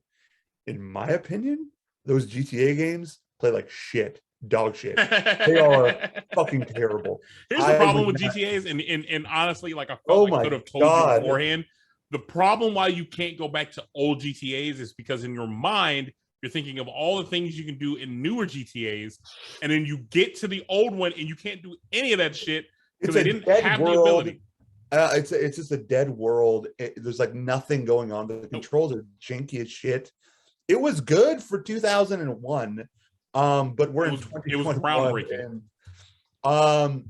in my opinion, those GTA games play like shit. Dog shit. They are fucking terrible. Here's the problem with GTAs, and honestly, like I felt I could have told you beforehand. The problem why you can't go back to old GTAs is because in your mind you're thinking of all the things you can do in newer GTAs, and then you get to the old one and you can't do any of that shit because they didn't have the ability. It's just a dead world. There's like nothing going on. The controls are janky as shit. It was good for 2001. But we're in 2021. It was groundbreaking. And,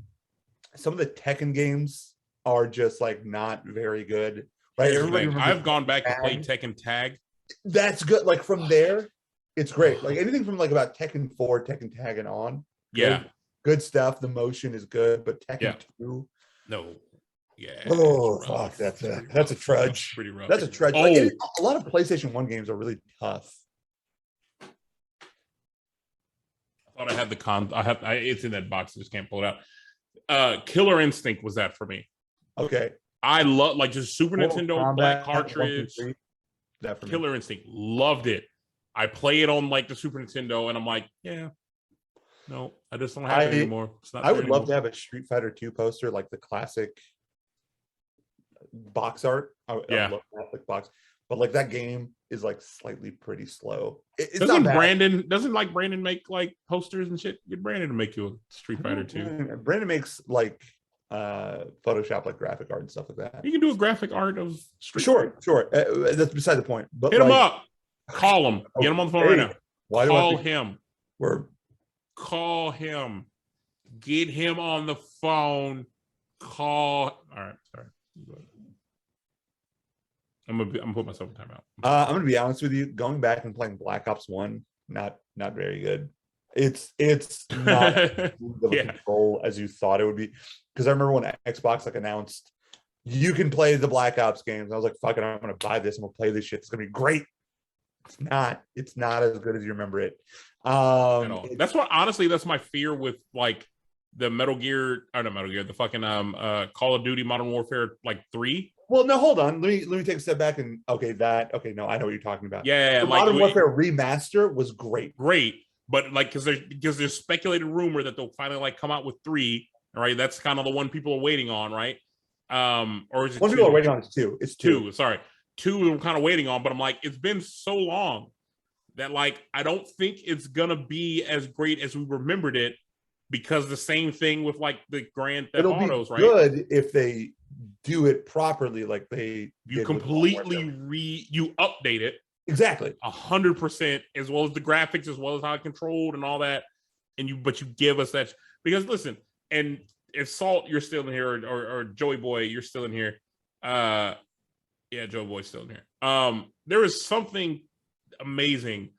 some of the Tekken games are just like not very good. Right? I've gone back to play Tekken Tag. That's good. Like from there, it's great. Like anything from like about Tekken 4, Tekken Tag and on. Good stuff. The motion is good, but Tekken 2. No. Yeah. Oh fuck, that's a trudge. Pretty rough. That's a trudge. Like, a lot of PlayStation 1 games are really tough. I thought I had the it's in that box. I just can't pull it out. Killer Instinct was that for me. Okay. I love like just Super Nintendo Kombat, black cartridge. That for Killer Instinct, loved it. I play it on like the Super Nintendo, and I'm like, no, I just don't have it anymore. It's not. I would love to have a Street Fighter 2 poster, like the classic box art. I love that box. But like that game is like slightly pretty slow. Doesn't Brandon make like posters and shit? Get Brandon to make you a Street Fighter 2. Brandon makes like Photoshop like graphic art and stuff like that. You can do a graphic art of Street Fighter. Sure. That's beside the point. But hit him up. Call him. Get him on the phone right now. Call him. Call him. Get him on the phone. Call. All right. Sorry. I'm gonna put myself in timeout. I'm gonna be honest with you. Going back and playing Black Ops 1, not very good. It's not the control as you thought it would be. Because I remember when Xbox like announced you can play the Black Ops games. I was like, fuck it, I'm gonna buy this. I'm gonna play this shit. It's gonna be great. It's not as good as you remember it. That's what honestly, that's my fear with like the the fucking Call of Duty Modern Warfare like 3. Well, no, hold on. Let me take a step back and no, I know what you're talking about. Yeah. The Modern Warfare remaster was great. But like because there's speculated rumor that they'll finally like come out with 3. Right, that's kind of the one people are waiting on, right? Or is it one 2? People are waiting on? It's 2. It's 2. Sorry, 2. I'm kind of waiting on, but I'm like, it's been so long that like I don't think it's gonna be as great as we remembered it, because the same thing with like the Grand Theft Autos, right? Good if they do it properly, like you completely you update it exactly 100%, as well as the graphics, as well as how it's controlled and all that, but you give us that because listen. And if Salt, you're still in here, or Joey Boy, you're still in here. Joey Boy's still in here. There is something amazing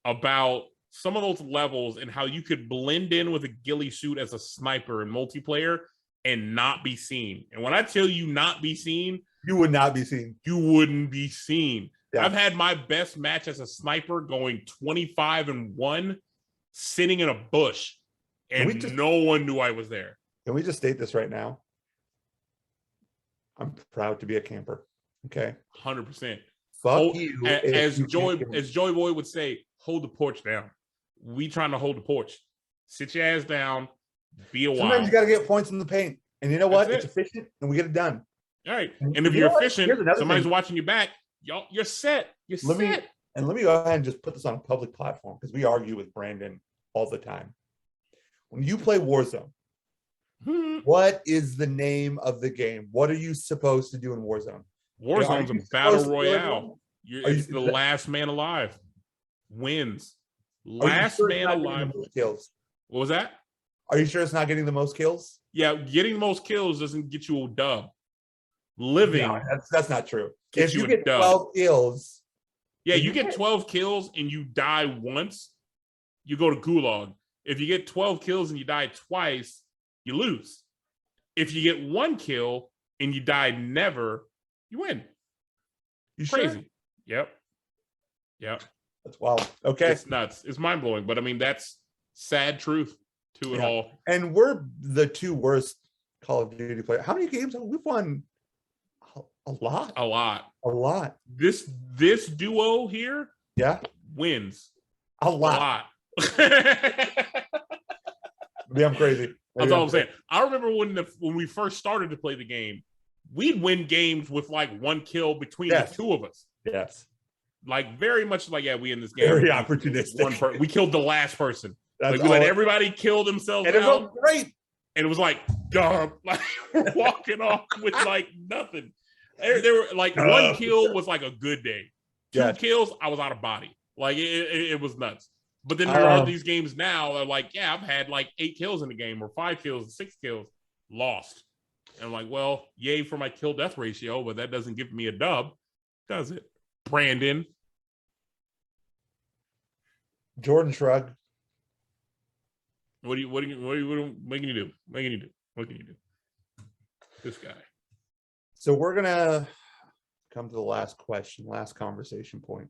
about some of those levels and how you could blend in with a ghillie suit as a sniper in multiplayer and not be seen. And when I tell you not be seen, you would not be seen. You wouldn't be seen. Yeah. I've had my best match as a sniper going 25-1, sitting in a bush. And no one knew I was there. Can we just state this right now? I'm proud to be a camper. Okay. 100%. Fuck you. As Joey Boy would say, hold the porch down. We trying to hold the porch. Sit your ass down. Be a while. Sometimes you got to get points in the paint. And you know what? It's efficient and we get it done. All right. And if you're efficient, somebody's watching you back. You're set. You're set. And let me go ahead and just put this on a public platform because we argue with Brandon all the time. When you play Warzone, what is the name of the game? What are you supposed to do in Warzone? Warzone's a battle royale. It's the last man alive wins. Last man alive. Kills. What was that? Are you sure it's not getting the most kills? Yeah, getting the most kills doesn't get you a dub. Living. No, that's not true. If you get 12 kills. Yeah, you get 12 kills and you die once, you go to Gulag. If you get 12 kills and you die twice, you lose. If you get 1 kill and you die never, you win. You Crazy. Sure? Yep. That's wild. Okay. It's nuts. It's mind-blowing. But I mean, that's sad truth to it all. And we're the 2 worst Call of Duty players. How many games have we won? A lot. A lot. This duo here wins. A lot. Maybe I'm crazy. That's all I'm saying. I remember when we first started to play the game, we'd win games with like 1 kill between the 2 of us. Yes. Like very much like, we in this game. Very opportunistic. We killed the last person. We let everybody kill themselves and out. It was great. And it was like, dumb. Like we're walking off with like nothing. There were like 1 kill was like a good day. 2 kills, I was out of body. Like it was nuts. But then there are these games now that are like, I've had like 8 kills in the game or 5 kills, 6 kills, lost. And I'm like, well, yay for my kill death ratio, but that doesn't give me a dub, does it? Brandon. Jordan shrug. What can you do? What can you do? This guy. So we're gonna come to the last question, last conversation point.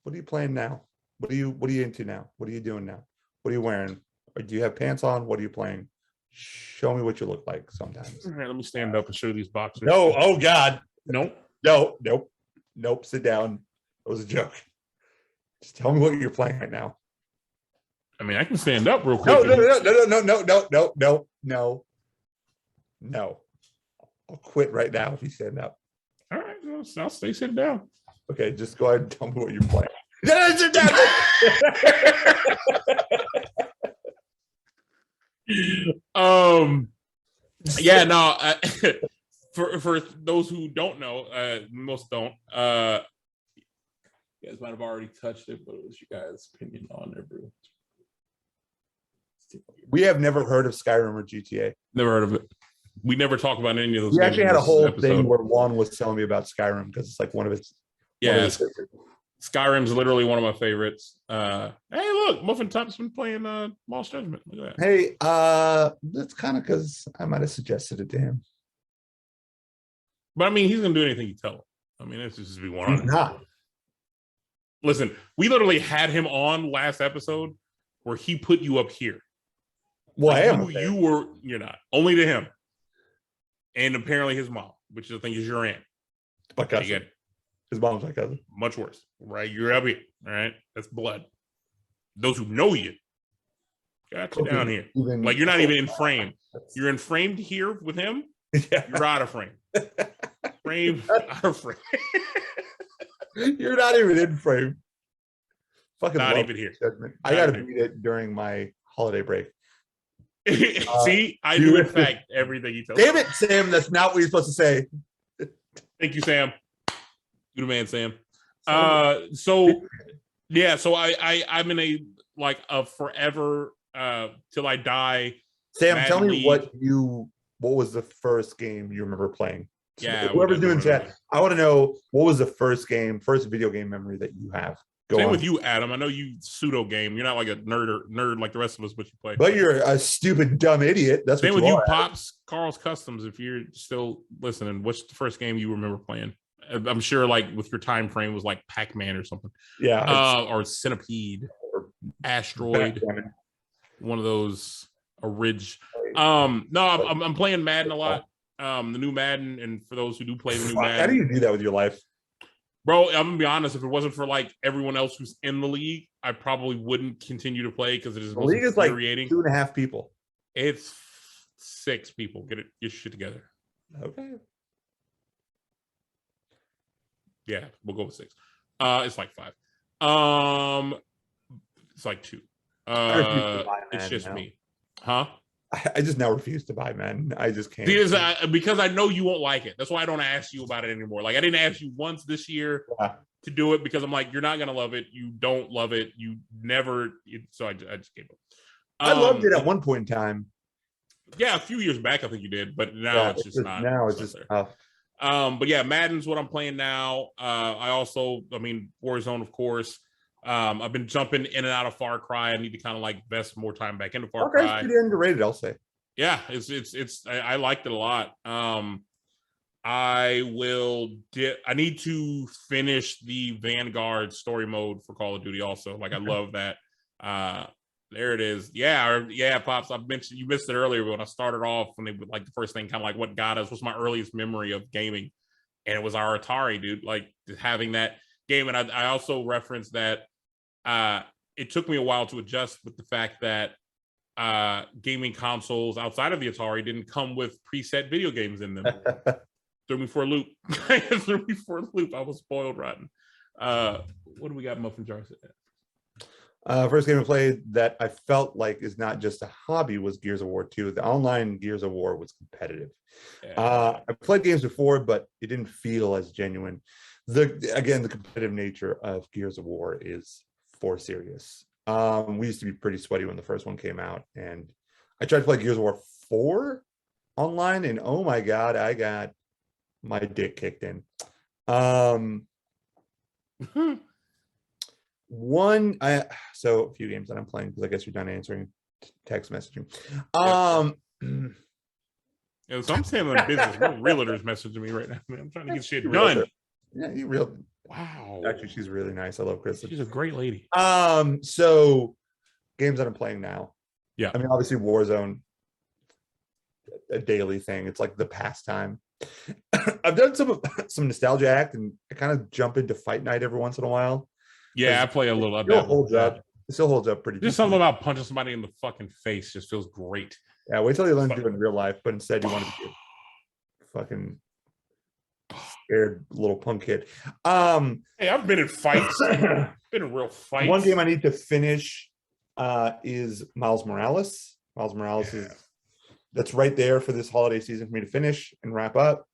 What are you playing now? What are you into now? What are you doing now? What are you wearing? Or do you have pants on? What are you playing? Show me what you look like sometimes. All right, let me stand up and show these boxers. No, oh God. Nope. Nope. Sit down. That was a joke. Just tell me what you're playing right now. I mean, I can stand up real quick. No. I'll quit right now if you stand up. All right, I'll stay sitting down. Okay, just go ahead and tell me what you're playing. For those who don't know, most don't. You guys might have already touched it, but it was your guys' opinion on it, bro. We have never heard of Skyrim or GTA. Never heard of it. We never talk about any of those. We actually had a whole thing where Juan was telling me about Skyrim because it's like one of his. Yeah, Skyrim's literally one of my favorites. Hey, look, Muffin Top's been playing Lost Judgment. Look at that. Hey, that's kind of because I might have suggested it to him. But I mean, he's gonna do anything you tell him. I mean, it's just be one. He's not. Listen, we literally had him on last episode where he put you up here. Well, like I am. You're not. Only to him. And apparently his mom, which I think is your aunt. My cousin. His mom's my cousin. Much worse, right? You're up here, all right? That's blood. Those who know you, got you down here. Like you're not even in frame. You're in framed here with him. Yeah. You're out of frame. Frame, out of frame. You're not even in frame. Fucking not even here. I got to beat it during my holiday break. See, I do in fact everything you tell me. Damn it, Sam! That's not what you're supposed to say. Thank you, Sam. You're the man, Sam. So I'm in a forever till I die. Sam, tell me what was the first game you remember playing? Yeah, whoever's doing chat, I want to know what was the first video game memory that you have. Same with you, Adam. I know you pseudo game. You're not like a nerd like the rest of us, but you play. But you're a stupid, dumb idiot. That's same what with you, are. Pops. Carl's Customs. If you're still listening, what's the first game you remember playing? I'm sure, like with your time frame, was like Pac-Man or something. Yeah, or Centipede, or Asteroid. One of those. No, I'm playing Madden a lot. The new Madden, and for those who do play the new Madden, how do you do that with your life? Bro, I'm gonna be honest. If it wasn't for like everyone else who's in the league, I probably wouldn't continue to play because it is the league is like 2.5 people. It's 6 people. Get your shit together. Okay. Yeah, we'll go with 6. It's like 5. It's like 2. I refuse to buy It's men just now. me. Huh? I just now refuse to buy men. I just can't. Because I know you won't like it. That's why I don't ask you about it anymore. Like I didn't ask you once this year to do it because I'm like, you're not gonna love it. You don't love it. You never. So I just gave up. I loved it at one point in time. Yeah, a few years back I think you did, but now it's just not. Now it's just tough. But yeah, Madden's what I'm playing now. I mean, Warzone, of course. I've been jumping in and out of Far Cry. I need to kind of like invest more time back into Far Cry. Pretty underrated, I'll say. Yeah, I liked it a lot. I need to finish the Vanguard story mode for Call of Duty also. Like I love that. There it is. Yeah, Pops. You missed it earlier when I started off when they would like the first thing, kind of like what got us was my earliest memory of gaming. And it was our Atari, dude. Like having that game. And I also referenced that it took me a while to adjust with the fact that gaming consoles outside of the Atari didn't come with preset video games in them. Threw me for a loop. I was spoiled rotten. What do we got, Muffin Jar? First game I played that I felt like is not just a hobby was Gears of War 2. The online Gears of War was competitive. I played games before, but it didn't feel as genuine. The competitive nature of Gears of War is for serious. We used to be pretty sweaty when the first one came out, and I tried to play Gears of War 4 online, and oh my god, I got my dick kicked in. So a few games that I'm playing because I guess you're done answering text messaging. So I'm saying on business. No realtors messaging me right now, man. I'm trying to get shit done. Yeah, you real. Wow. Actually, she's really nice. I love Kristen. She's a great lady. So games that I'm playing now. Yeah. I mean, obviously Warzone, a daily thing. It's like the pastime. I've done some nostalgia act, and I kind of jump into Fight Night every once in a while. Yeah, I play a little of that. It still holds up pretty. Just something about punching somebody in the fucking face just feels great. Yeah, wait till you learn to do it in real life, but instead you want to be fucking scared little punk kid. Hey, I've been in fights. Been in real fights. One game I need to finish is Miles Morales. Miles Morales is that's right there for this holiday season for me to finish and wrap up.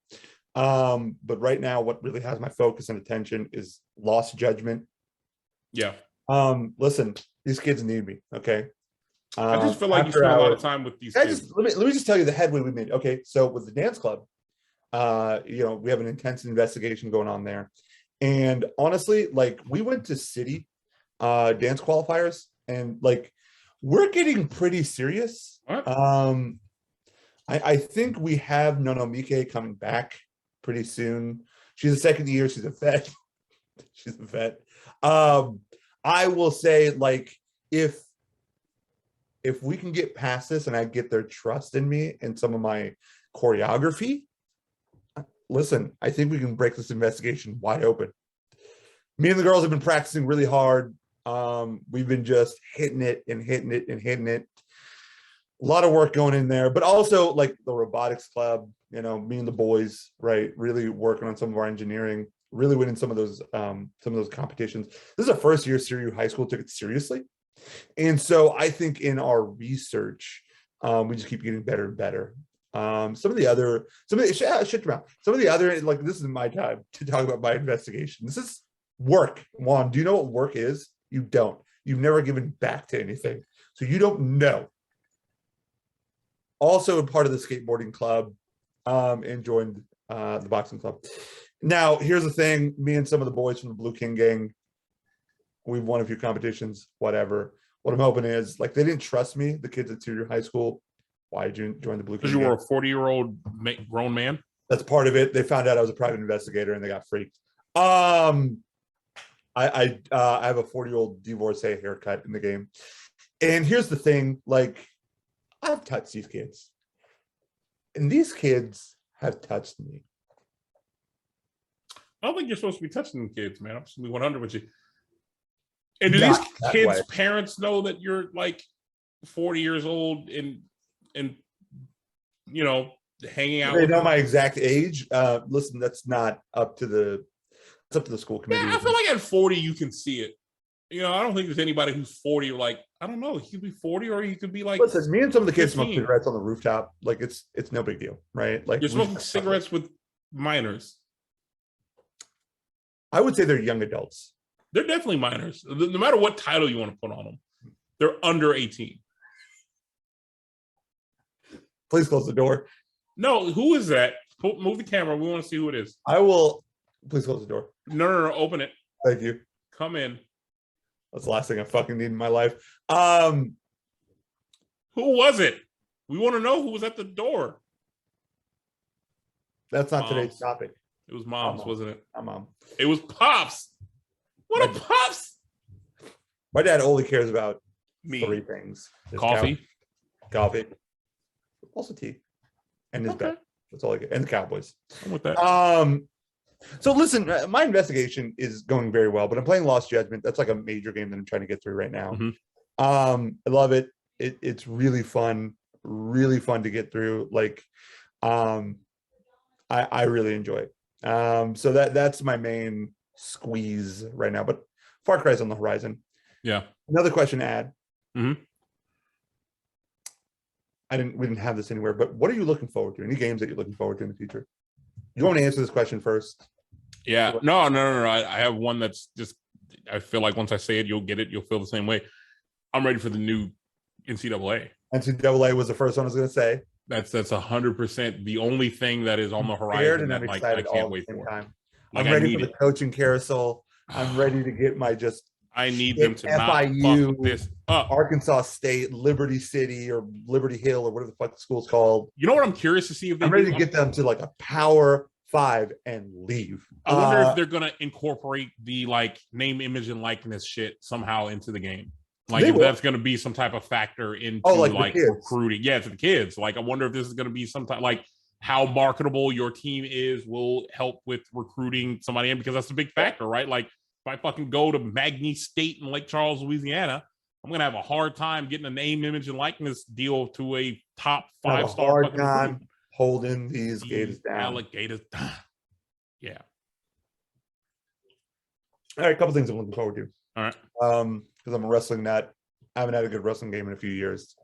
But right now, what really has my focus and attention is Lost Judgment. Yeah. Listen, these kids need me. Okay. I just feel like you spend a lot of time with these kids. Let me just tell you the headway we made. Okay, so with the dance club, we have an intense investigation going on there, and honestly, like we went to city dance qualifiers, and like we're getting pretty serious. What? I think we have Nonomike coming back pretty soon. She's a second year. She's a vet. She's a vet. I will say, like, if we can get past this and I get their trust in me and some of my choreography, listen, I think we can break this investigation wide open. Me and the girls have been practicing really hard. We've been just hitting it and hitting it and hitting it. A lot of work going in there, but also like the robotics club, me and the boys, right? Really working on some of our engineering, really winning some of those competitions. This is a first year Siriu High School took it seriously. And so I think in our research, we just keep getting better and better. Some of the other, like this is my time to talk about my investigation. This is work. Juan, do you know what work is? You don't. You've never given back to anything. So you don't know. Also a part of the skateboarding club, and joined the boxing club. Now, here's the thing. Me and some of the boys from the Blue King gang, we've won a few competitions, whatever. What I'm hoping is, like, they didn't trust me, the kids at Siriu High School. Why did you join the Blue King gang? Because you were a 40-year-old grown man? That's part of it. They found out I was a private investigator, and they got freaked. I have a 40-year-old divorcee haircut in the game. And here's the thing, like, I've touched these kids. And these kids have touched me. I don't think you're supposed to be touching them kids, man. I'm just going to be 100 with you. And do these kids' parents know that you're like 40 years old and hanging out? They know my exact age. Listen, that's not up to the up to the school committee. Yeah, I feel like at 40 you can see it. You know, I don't think there's anybody who's 40 or like, I don't know, he could be 40 or he could be like. Listen, me and some of the kids 15. smoke cigarettes on the rooftop. Like it's no big deal, right? Like You're smoking cigarettes with minors. I would say they're young adults. They're definitely minors. No matter what title you want to put on them, they're under 18. Please close the door. No, who is that? Move the camera. We want to see who it is. I will. Please close the door. No. Open it. Thank you. Come in. That's the last thing I fucking need in my life. Who was it? We want to know who was at the door. That's not today's topic. It was Mom's, wasn't it? My mom. It was Pops. What a Pops! My dad only cares about Me. 3 things: his Coffee, coffee, also tea, and his bed. That's all I get. And the Cowboys. I'm with that. So listen, my investigation is going very well, but I'm playing Lost Judgment. That's like a major game that I'm trying to get through right now. Mm-hmm. I love it. It's really fun to get through. Like, I really enjoy it. So that's my main squeeze right now. But Far Cry's on the horizon. Yeah. Another question to add. Mm-hmm. We didn't have this anywhere, but what are you looking forward to? Any games that you're looking forward to in the future? You want to answer this question first? Yeah. No. I have one that's just, I feel like once I say it, you'll get it. You'll feel the same way. I'm ready for the new NCAA. NCAA was the first one I was going to say. That's 100% the only thing that is on the horizon that like I can't wait for. Like, I'm ready for the coaching carousel. I'm ready to get my I need them to FIU, not fuck this up. Arkansas State, Liberty City, or Liberty Hill, or whatever the fuck the school's called. You know what I'm curious to see if I'm ready to get them to like a Power 5 and leave. I wonder if they're gonna incorporate the like name, image, and likeness shit somehow into the game. Like if that's gonna be some type of factor into like recruiting. Yeah, to the kids. Like I wonder if this is gonna be some type like how marketable your team is will help with recruiting somebody in, because that's a big factor, right? Like if I fucking go to Magny State in Lake Charles, Louisiana, I'm gonna have a hard time getting a name, image, and likeness deal to a top 5-star fucking time holding these Gators down. Alligators down. Yeah. All right, a couple things I'm looking forward to. All right. Because I'm a wrestling nut. I haven't had a good wrestling game in a few years.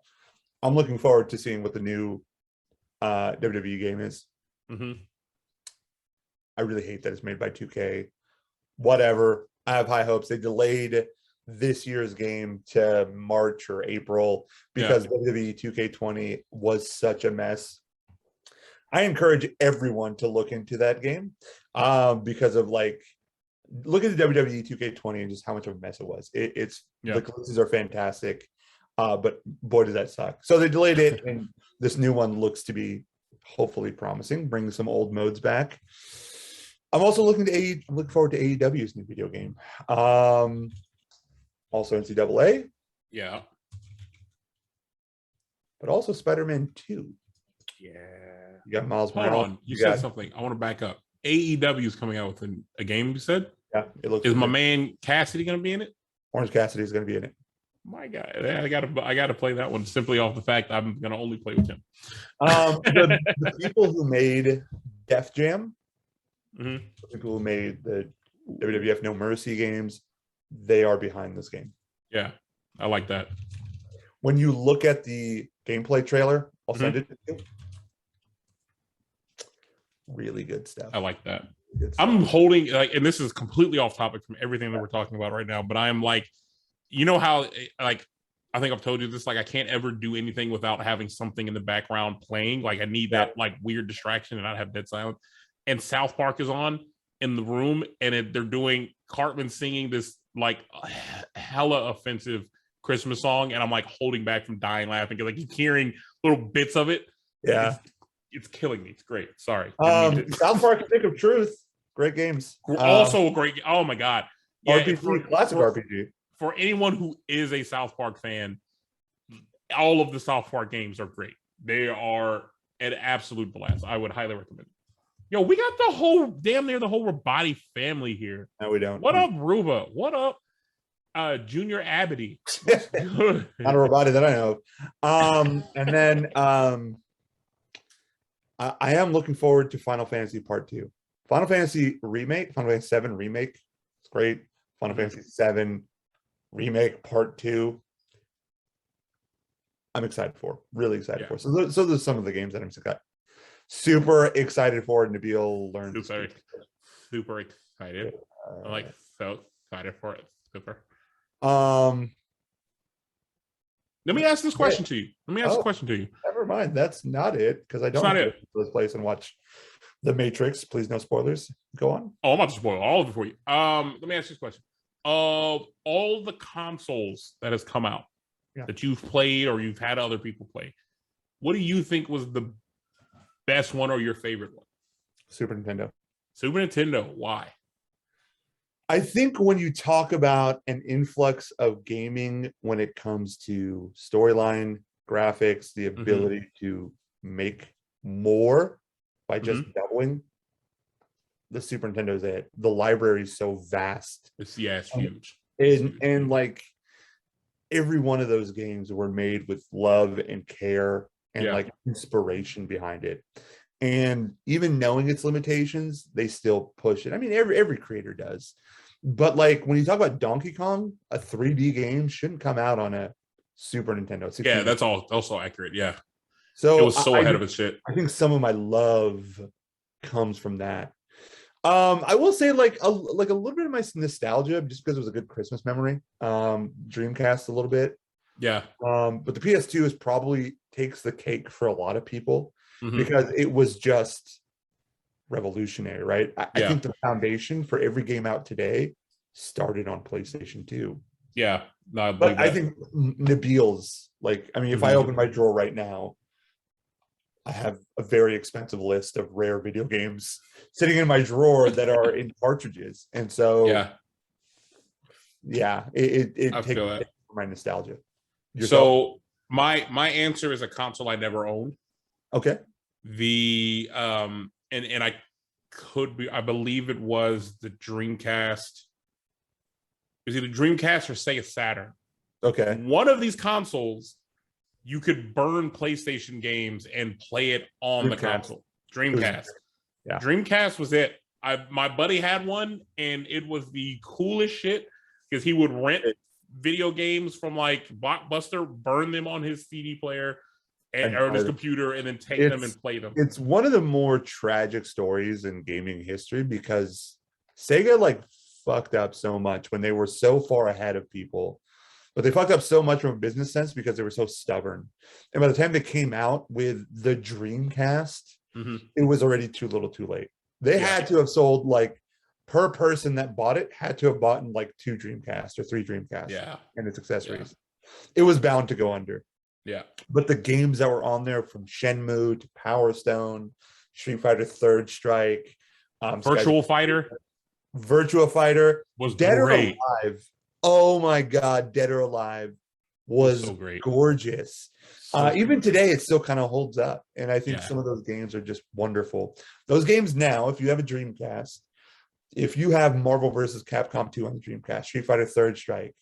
I'm looking forward to seeing what the new WWE game is. Mm-hmm. I really hate that it's made by 2K. Whatever. I have high hopes. They delayed this year's game to March or April because WWE 2K20 was such a mess. I encourage everyone to look into that game because of like, look at the WWE 2K20 and just how much of a mess it was. The glitches are fantastic, but boy, does that suck. So they delayed it, and this new one looks to be hopefully promising, bringing some old modes back. I'm also looking forward to AEW's new video game. Also NCAA. Yeah. But also Spider-Man 2. Yeah. You got Miles Hold Morales. on. You said something. I want to back up. AEW is coming out with a game, you said? Yeah. It looks Is my man Cassidy going to be in it? Orange Cassidy is going to be in it. My God, I gotta play that one simply off the fact I'm gonna only play with him. The people who made Def Jam, mm-hmm. the people who made the WWF No Mercy games, they are behind this game. Yeah, I like that. When you look at the gameplay trailer, I'll send it to you. Really good stuff. I like that. I'm holding like, and this is completely off topic from everything that we're talking about right now, but I am like, you know how like I think I've told you this, like I can't ever do anything without having something in the background playing. Like I need that like weird distraction and not have dead silence. And South Park is on in the room, and they're doing Cartman singing this like hella offensive Christmas song, and I'm like holding back from dying laughing because I keep hearing little bits of it. Yeah, it's killing me. It's great. Sorry. South Park: Stick of Truth, great games. Also a great. Oh my God. Yeah, RPG, classic RPG. For anyone who is a South Park fan, all of the South Park games are great. They are an absolute blast. I would highly recommend it. Yo, we got damn near the whole Rabati family here. No, we don't. What up, Ruba? What up, Junior Abity? Not a Rabati that I know of. And then I am looking forward to Final Fantasy Part 2. Final Fantasy remake, Final Fantasy 7 remake. It's great. Final Fantasy 7 remake part 2. I'm excited for. Really excited for. So there's some of the games that I'm super excited for. Nabil learned. Super excited. I'm like so excited for it. Super. Let me ask this question to you. Never mind. That's not it, because I don't have to go to this place and watch The Matrix. Please, no spoilers. Go on. Oh, I'm about to spoil all of it for you. Let me ask you this question. Of all the consoles that has come out that you've played or you've had other people play, what do you think was the best one or your favorite one? Super Nintendo. Super Nintendo. Why? I think when you talk about an influx of gaming, when it comes to storyline, graphics, the ability to make more by just doubling, the Super Nintendo is it. The library is so vast. It's huge. And like every one of those games were made with love and care and like inspiration behind it. And even knowing its limitations, they still push it. I mean, every creator does. But like when you talk about Donkey Kong, a 3D game shouldn't come out on a Super Nintendo. Yeah, that's also accurate. Yeah. So it was so ahead of its shit. I think some of my love comes from that. I will say like a little bit of my nostalgia, just because it was a good Christmas memory. Dreamcast a little bit. Yeah. But the PS2 is probably takes the cake for a lot of people because it was just revolutionary, right? I think the foundation for every game out today started on PlayStation 2. Yeah. No, but I think Nabil's like, I mean, if I open my drawer right now, I have a very expensive list of rare video games sitting in my drawer that are in cartridges. And so it takes my nostalgia. Yourself? So my answer is a console I never owned. Okay. And I believe it was the Dreamcast. Is it a Dreamcast or Sega Saturn? Okay. One of these consoles, you could burn PlayStation games and play it on the console. Dreamcast. Dreamcast was it. My buddy had one, and it was the coolest shit because he would rent video games from like Blockbuster, burn them on his CD player or his computer, and then take them and play them. It's one of the more tragic stories in gaming history because Sega like fucked up so much when they were so far ahead of people. But they fucked up so much from a business sense because they were so stubborn. And by the time they came out with the Dreamcast, it was already too little too late. They had to have sold like per person that bought it had to have bought like 2 Dreamcasts or 3 Dreamcasts and its accessories. It was bound to go under. Yeah. But the games that were on there, from Shenmue to Power Stone, Street Fighter Third Strike, Virtua Fighter was Dead or Alive. Oh my God, Dead or Alive was so great. Gorgeous. Even today, it still kind of holds up. And I think some of those games are just wonderful. Those games now, if you have a Dreamcast, if you have Marvel vs. Capcom 2 on the Dreamcast, Street Fighter Third Strike,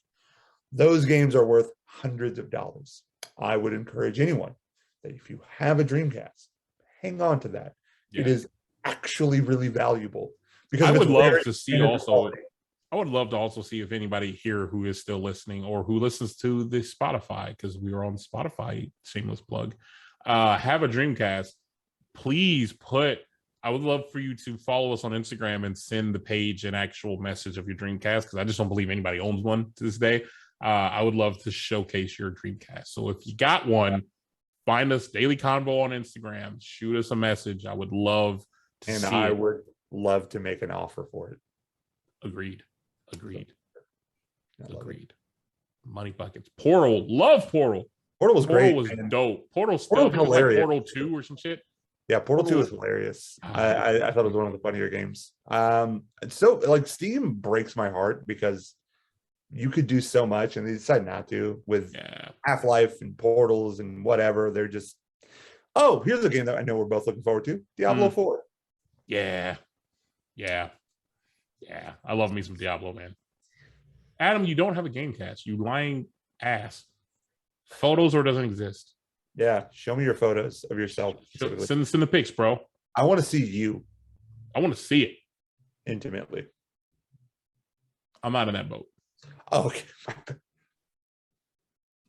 those games are worth hundreds of dollars. I would encourage anyone that if you have a Dreamcast, hang on to that. It is actually really valuable. Because I would love to see also. I would love to also see if anybody here who is still listening or who listens to the Spotify, because we are on Spotify, shameless plug, have a Dreamcast. Please I would love for you to follow us on Instagram and send the page an actual message of your Dreamcast, because I just don't believe anybody owns one to this day. I would love to showcase your Dreamcast. So if you got one, find us Daily Convo on Instagram, shoot us a message. I would love to see I would love to make an offer for it. Agreed. Money buckets. Portal. Love Portal. Portal was great. Portal was dope. Portal still was like Portal 2 or some shit. Yeah, Portal 2 was hilarious. I thought it was one of the funnier games. So like Steam breaks my heart because you could do so much and they decide not to with Half-Life and Portals and whatever. They're just, here's a game that I know we're both looking forward to. Diablo 4. Yeah. I love me some Diablo, man. Adam, you don't have a game cast. You lying ass. Photos or doesn't exist. Yeah, show me your photos of yourself. Send the pics, bro. I want to see you. I want to see it intimately. I'm not in that boat. Oh, okay.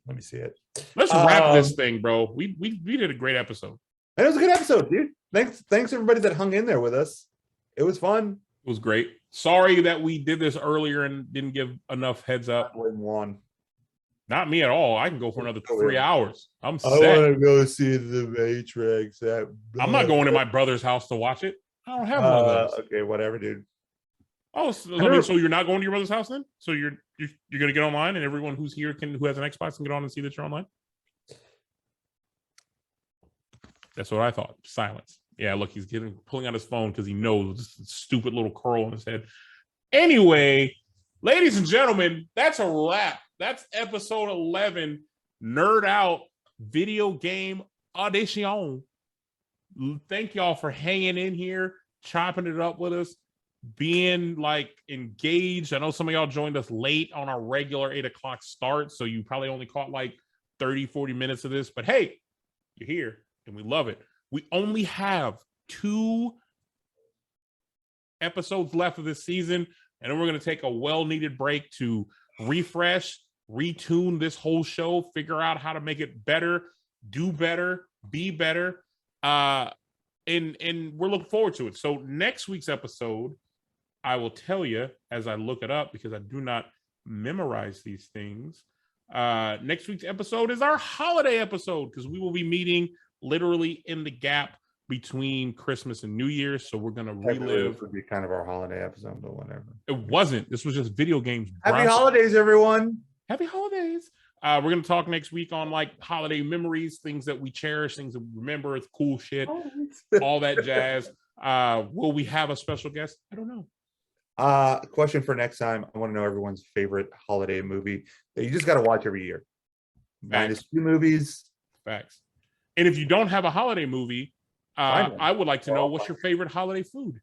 Let me see it. Let's wrap this thing, bro. We did a great episode. It was a good episode, dude. Thanks everybody that hung in there with us. It was fun. It was great. Sorry that we did this earlier and didn't give enough heads up. One. Not me at all. I can go for another 3 hours. I'm set. I want to go see the Matrix. I'm not going to my brother's house to watch it. I don't have one of those. Okay, whatever, dude. Oh, so you're not going to your brother's house then? So you're going to get online, and everyone who's here who has an Xbox can get on and see that you're online? That's what I thought. Silence. Yeah, look, he's pulling out his phone because he knows this stupid little curl on his head. Anyway, ladies and gentlemen, that's a wrap. That's episode 11, Nerd Out Video Game Audition. Thank y'all for hanging in here, chopping it up with us, being like engaged. I know some of y'all joined us late on our regular 8 o'clock start, so you probably only caught like 30, 40 minutes of this, but hey, you're here and we love it. We only have 2 episodes left of this season, and then we're going to take a well-needed break to refresh, retune this whole show, figure out how to make it better, do better, be better. And we're looking forward to it. So next week's episode, I will tell you as I look it up because I do not memorize these things. Next week's episode is our holiday episode because we will be meeting literally in the gap between Christmas and New Year's. So we're going to relive. This would be kind of our holiday episode, but whatever. It wasn't. This was just video games. Happy holidays, everyone. Happy holidays. We're going to talk next week on like holiday memories, things that we cherish, things that we remember. It's cool shit, all that jazz. Will we have a special guest? I don't know. Question for next time. I want to know everyone's favorite holiday movie that you just got to watch every year. Minus 2 movies. Facts. And if you don't have a holiday movie, I would like to know what's your favorite holiday food?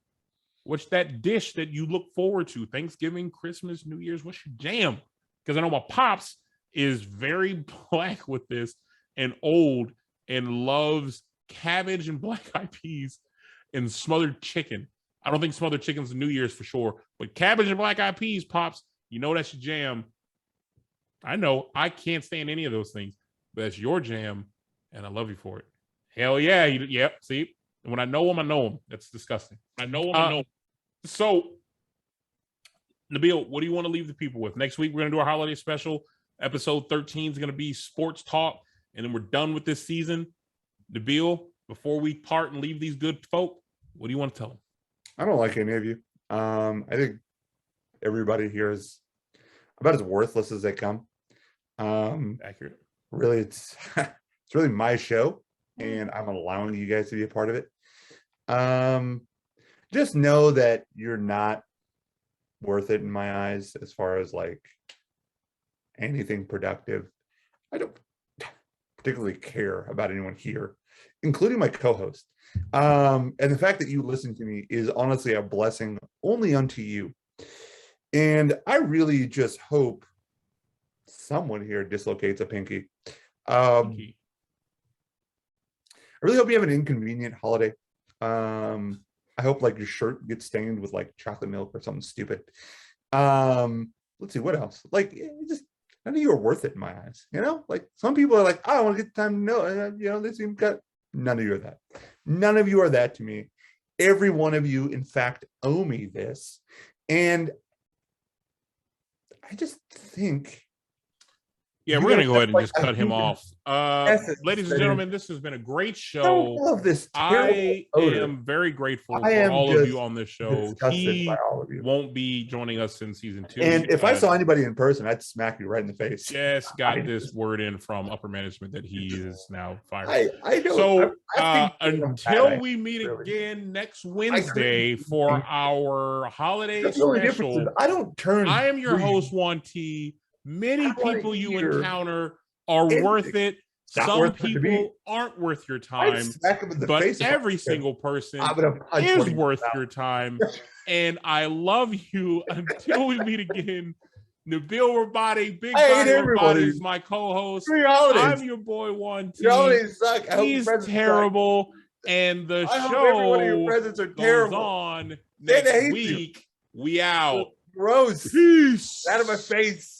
What's that dish that you look forward to? Thanksgiving, Christmas, New Year's, what's your jam? Because I know my pops is very black with this and old and loves cabbage and black eyed peas and smothered chicken. I don't think smothered chicken's New Year's for sure, but cabbage and black eyed peas, pops, you know that's your jam. I know I can't stand any of those things, but that's your jam, and I love you for it. Hell yeah. Yep. See, when I know him, I know him. That's disgusting. I know him, I know him. So, Nabil, what do you want to leave the people with? Next week, we're going to do our holiday special. Episode 13 is going to be sports talk, and then we're done with this season. Nabil, before we part and leave these good folk, what do you want to tell them? I don't like any of you. I think everybody here is about as worthless as they come. Accurate. Really, it's really my show, and I'm allowing you guys to be a part of it. Just know that you're not worth it in my eyes as far as like anything productive. I don't particularly care about anyone here, including my co-host. And the fact that you listen to me is honestly a blessing only unto you. And I really just hope someone here dislocates a pinky. I really hope you have an inconvenient holiday. I hope like your shirt gets stained with like chocolate milk or something stupid. Let's see what else. Like, just none of you are worth it in my eyes. You know, like some people are like, I want to get the time to know. You know, they seem got. None of you are that. None of you are that to me. Every one of you, in fact, owe me this, and I just think. Yeah, we're going to go ahead and just cut him off. Ladies and gentlemen, this has been a great show. I love this. I am very grateful for all of you on this show. He won't be joining us in season 2. And if I saw anybody in person, I'd smack you right in the face. Just got this word in from upper management that he is now fired. I know. So until we meet again next Wednesday for our holiday special, I am your host, Juan T. Many people you encounter are worth it. Some people aren't worth your time, but every single person is worth your time. And I love you until we meet again. Nabil Rabadi, Big Body Rabadi is my co-host. I'm your boy Juan T. He's terrible. And the I hope every one of your show presents are goes terrible. on They next hate you. week. We out. Gross. Peace. Out of my face.